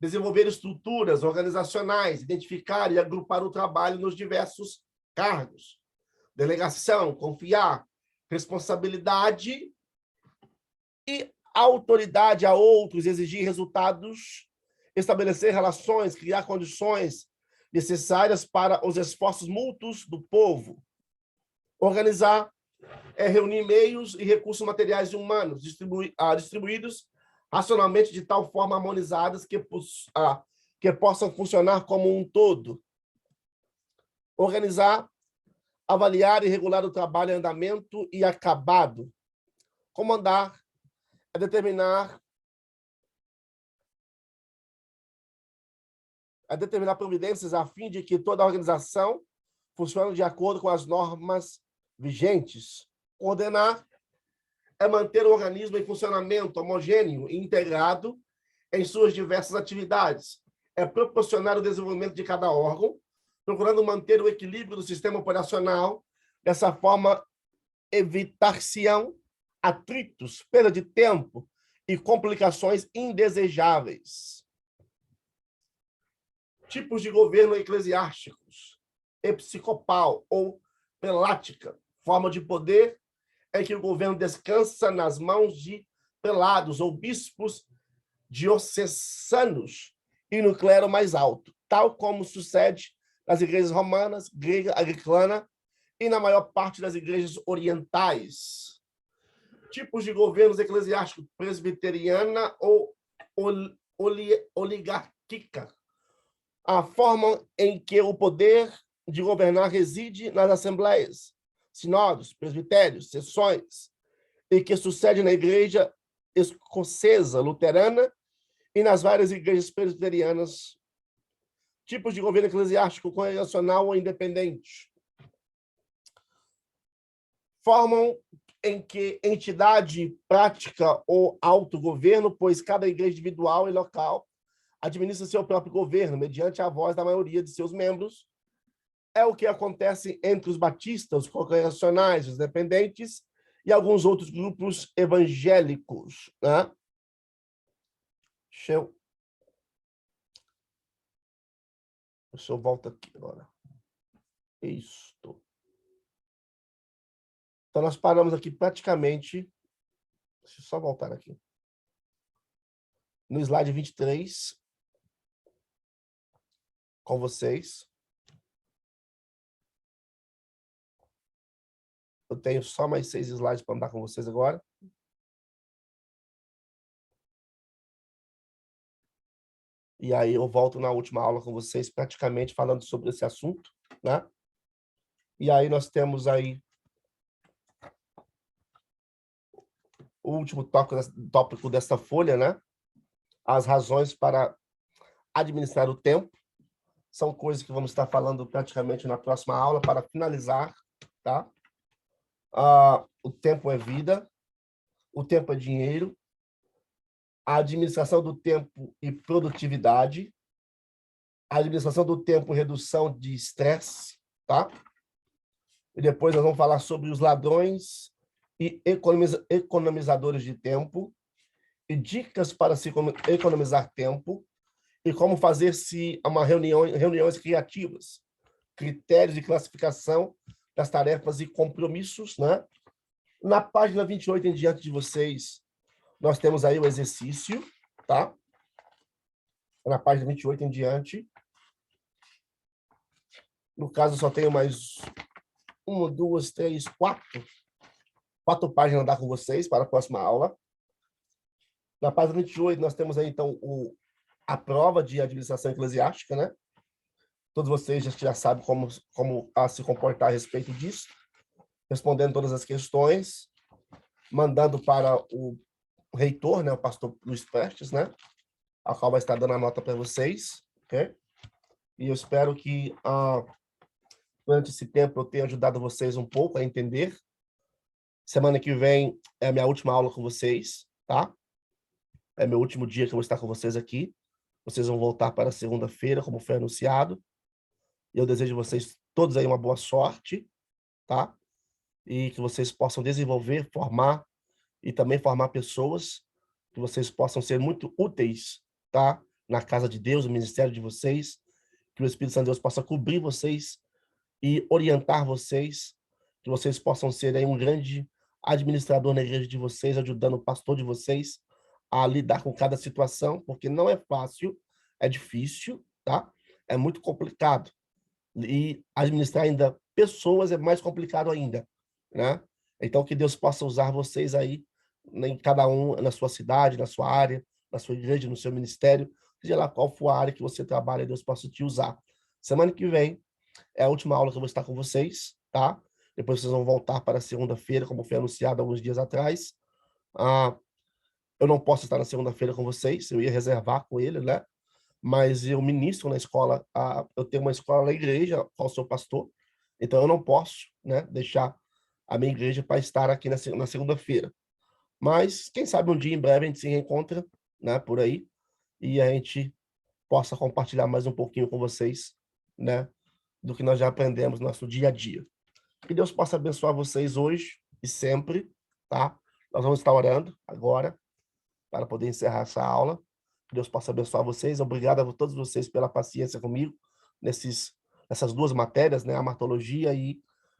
desenvolver estruturas organizacionais, identificar e agrupar o trabalho nos diversos cargos. Delegação, confiar, responsabilidade e autoridade a outros, exigir resultados, estabelecer relações, criar condições necessárias para os esforços mútuos do povo. Organizar é reunir meios e recursos materiais e humanos distribuídos racionalmente de tal forma harmonizadas que possam funcionar como um todo. Organizar, avaliar e regular o trabalho em andamento e acabado. Comandar é determinar providências a fim de que toda a organização funcione de acordo com as normas vigentes. Coordenar é manter o organismo em funcionamento homogêneo e integrado em suas diversas atividades. É proporcionar o desenvolvimento de cada órgão, procurando manter o equilíbrio do sistema operacional, dessa forma evitar-se-ão atritos, perda de tempo e complicações indesejáveis. Tipos de governo eclesiásticos: episcopal ou prelática, forma de poder é que o governo descansa nas mãos de prelados ou bispos diocesanos e no clero mais alto, tal como sucede nas igrejas romanas, grega, anglicana e na maior parte das igrejas orientais. Tipos de governos eclesiásticos: presbiteriana ou oligárquica, a forma em que o poder de governar reside nas assembleias, sinodos, presbitérios, sessões, e que sucede na igreja escocesa, luterana, e nas várias igrejas presbiterianas. Tipos de governo eclesiástico: congregacional ou independente. Formam em que entidade prática ou autogoverno, pois cada igreja individual e local administra seu próprio governo, mediante a voz da maioria de seus membros. É o que acontece entre os batistas, os congregacionais, os dependentes e alguns outros grupos evangélicos, né? Deixa eu volto aqui agora. Isto. Então, nós paramos aqui praticamente... Deixa eu só voltar aqui. No slide 23, com vocês. Eu tenho só mais 6 slides para andar com vocês agora. E aí eu volto na última aula com vocês, praticamente falando sobre esse assunto, né? E aí nós temos aí o último tópico dessa folha, né? As razões para administrar o tempo. São coisas que vamos estar falando praticamente na próxima aula para finalizar, tá? O tempo é vida, o tempo é dinheiro, a administração do tempo e produtividade, a administração do tempo e redução de estresse, tá? E depois nós vamos falar sobre os ladrões e economizadores de tempo, e dicas para se economizar tempo, e como fazer-se reuniões criativas, critérios de classificação das tarefas e compromissos, né? Na página 28 em diante de vocês, nós temos aí o exercício, tá? Na página 28 em diante. No caso, só tenho mais uma, duas, três, quatro páginas a dar com vocês para a próxima aula. Na página 28, nós temos aí, então, a prova de administração eclesiástica, né? Todos vocês já sabem como se comportar a respeito disso, respondendo todas as questões, mandando para o reitor, né, o pastor Luiz Prestes, né, a qual vai estar dando a nota para vocês, ok? E eu espero que durante esse tempo eu tenha ajudado vocês um pouco a entender. Semana que vem é a minha última aula com vocês, tá? É meu último dia que eu vou estar com vocês aqui. Vocês vão voltar para segunda-feira, como foi anunciado. E eu desejo a vocês todos aí uma boa sorte, tá? E que vocês possam desenvolver, formar e também formar pessoas, que vocês possam ser muito úteis, tá? Na casa de Deus, no ministério de vocês, que o Espírito Santo de Deus possa cobrir vocês e orientar vocês, que vocês possam ser aí um grande administrador na igreja de vocês, ajudando o pastor de vocês a lidar com cada situação, porque não é fácil, é difícil, tá? É muito complicado. E administrar ainda pessoas é mais complicado ainda, né? Então, que Deus possa usar vocês aí, em cada um, na sua cidade, na sua área, na sua igreja, no seu ministério, seja lá qual for a área que você trabalha, Deus possa te usar. Semana que vem é a última aula que eu vou estar com vocês, tá? Depois vocês vão voltar para segunda-feira, como foi anunciado alguns dias atrás. Eu não posso estar na segunda-feira com vocês, eu ia reservar com ele, né? Mas eu ministro na escola, eu tenho uma escola na igreja, qual sou pastor, então eu não posso, né, deixar a minha igreja para estar aqui na segunda-feira. Mas, quem sabe um dia em breve a gente se reencontra, né, por aí, e a gente possa compartilhar mais um pouquinho com vocês, né, do que nós já aprendemos no nosso dia a dia. Que Deus possa abençoar vocês hoje e sempre, tá? Nós vamos estar orando agora para poder encerrar essa aula. Que Deus possa abençoar vocês. Obrigado a todos vocês pela paciência comigo nessas duas matérias, né? Amartologia e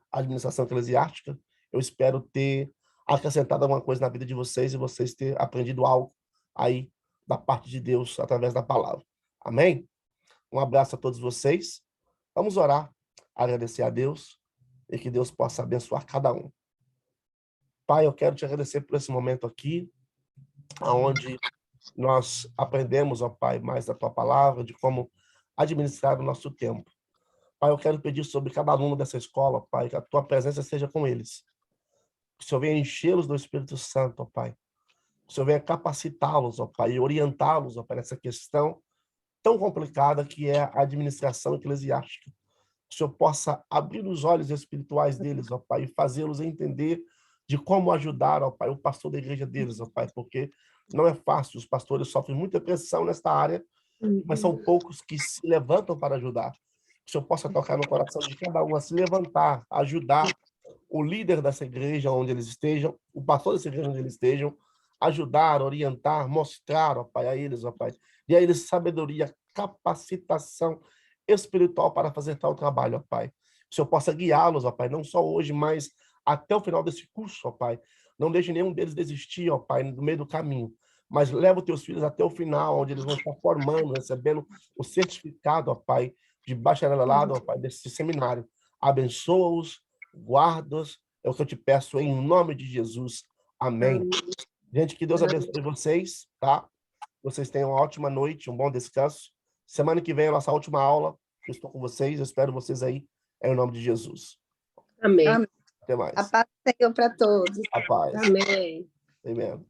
administração eclesiástica. Eu espero ter acrescentado alguma coisa na vida de vocês e vocês ter aprendido algo aí da parte de Deus através da palavra. Amém? Um abraço a todos vocês. Vamos orar, agradecer a Deus e que Deus possa abençoar cada um. Pai, eu quero te agradecer por esse momento aqui, onde nós aprendemos, ó Pai, mais da tua palavra, de como administrar o nosso tempo. Pai, eu quero pedir sobre cada aluno dessa escola, Pai, que a tua presença seja com eles. Que o Senhor venha enchê-los do Espírito Santo, ó Pai. Que o Senhor venha capacitá-los, ó Pai, e orientá-los, ó Pai, nessa questão tão complicada que é a administração eclesiástica. Que o Senhor possa abrir os olhos espirituais deles, ó Pai, e fazê-los entender de como ajudar, ó Pai, o pastor da igreja deles, ó Pai, porque não é fácil, os pastores sofrem muita pressão nesta área, mas são poucos que se levantam para ajudar. Que o Senhor possa tocar no coração de cada um a se levantar, ajudar o líder dessa igreja onde eles estejam, o pastor dessa igreja onde eles estejam, ajudar, orientar, mostrar, ó Pai, a eles, ó Pai, e a eles sabedoria, capacitação espiritual para fazer tal trabalho, ó Pai. Que o Senhor possa guiá-los, ó Pai, não só hoje, mas até o final desse curso, ó Pai. Não deixe nenhum deles desistir, ó Pai, no meio do caminho, mas leva os teus filhos até o final, onde eles vão estar formando, recebendo o certificado, ó Pai, de bacharelado, ó Pai, desse seminário. Abençoa-os, guarda-os, é o que eu te peço em nome de Jesus. Amém. Gente, que Deus abençoe vocês, tá? Vocês tenham uma ótima noite, um bom descanso. Semana que vem é a nossa última aula. Eu estou com vocês, eu espero vocês aí, em nome de Jesus. Amém. Amém. Até mais. A paz do Senhor para todos. A paz. Amém. Amen.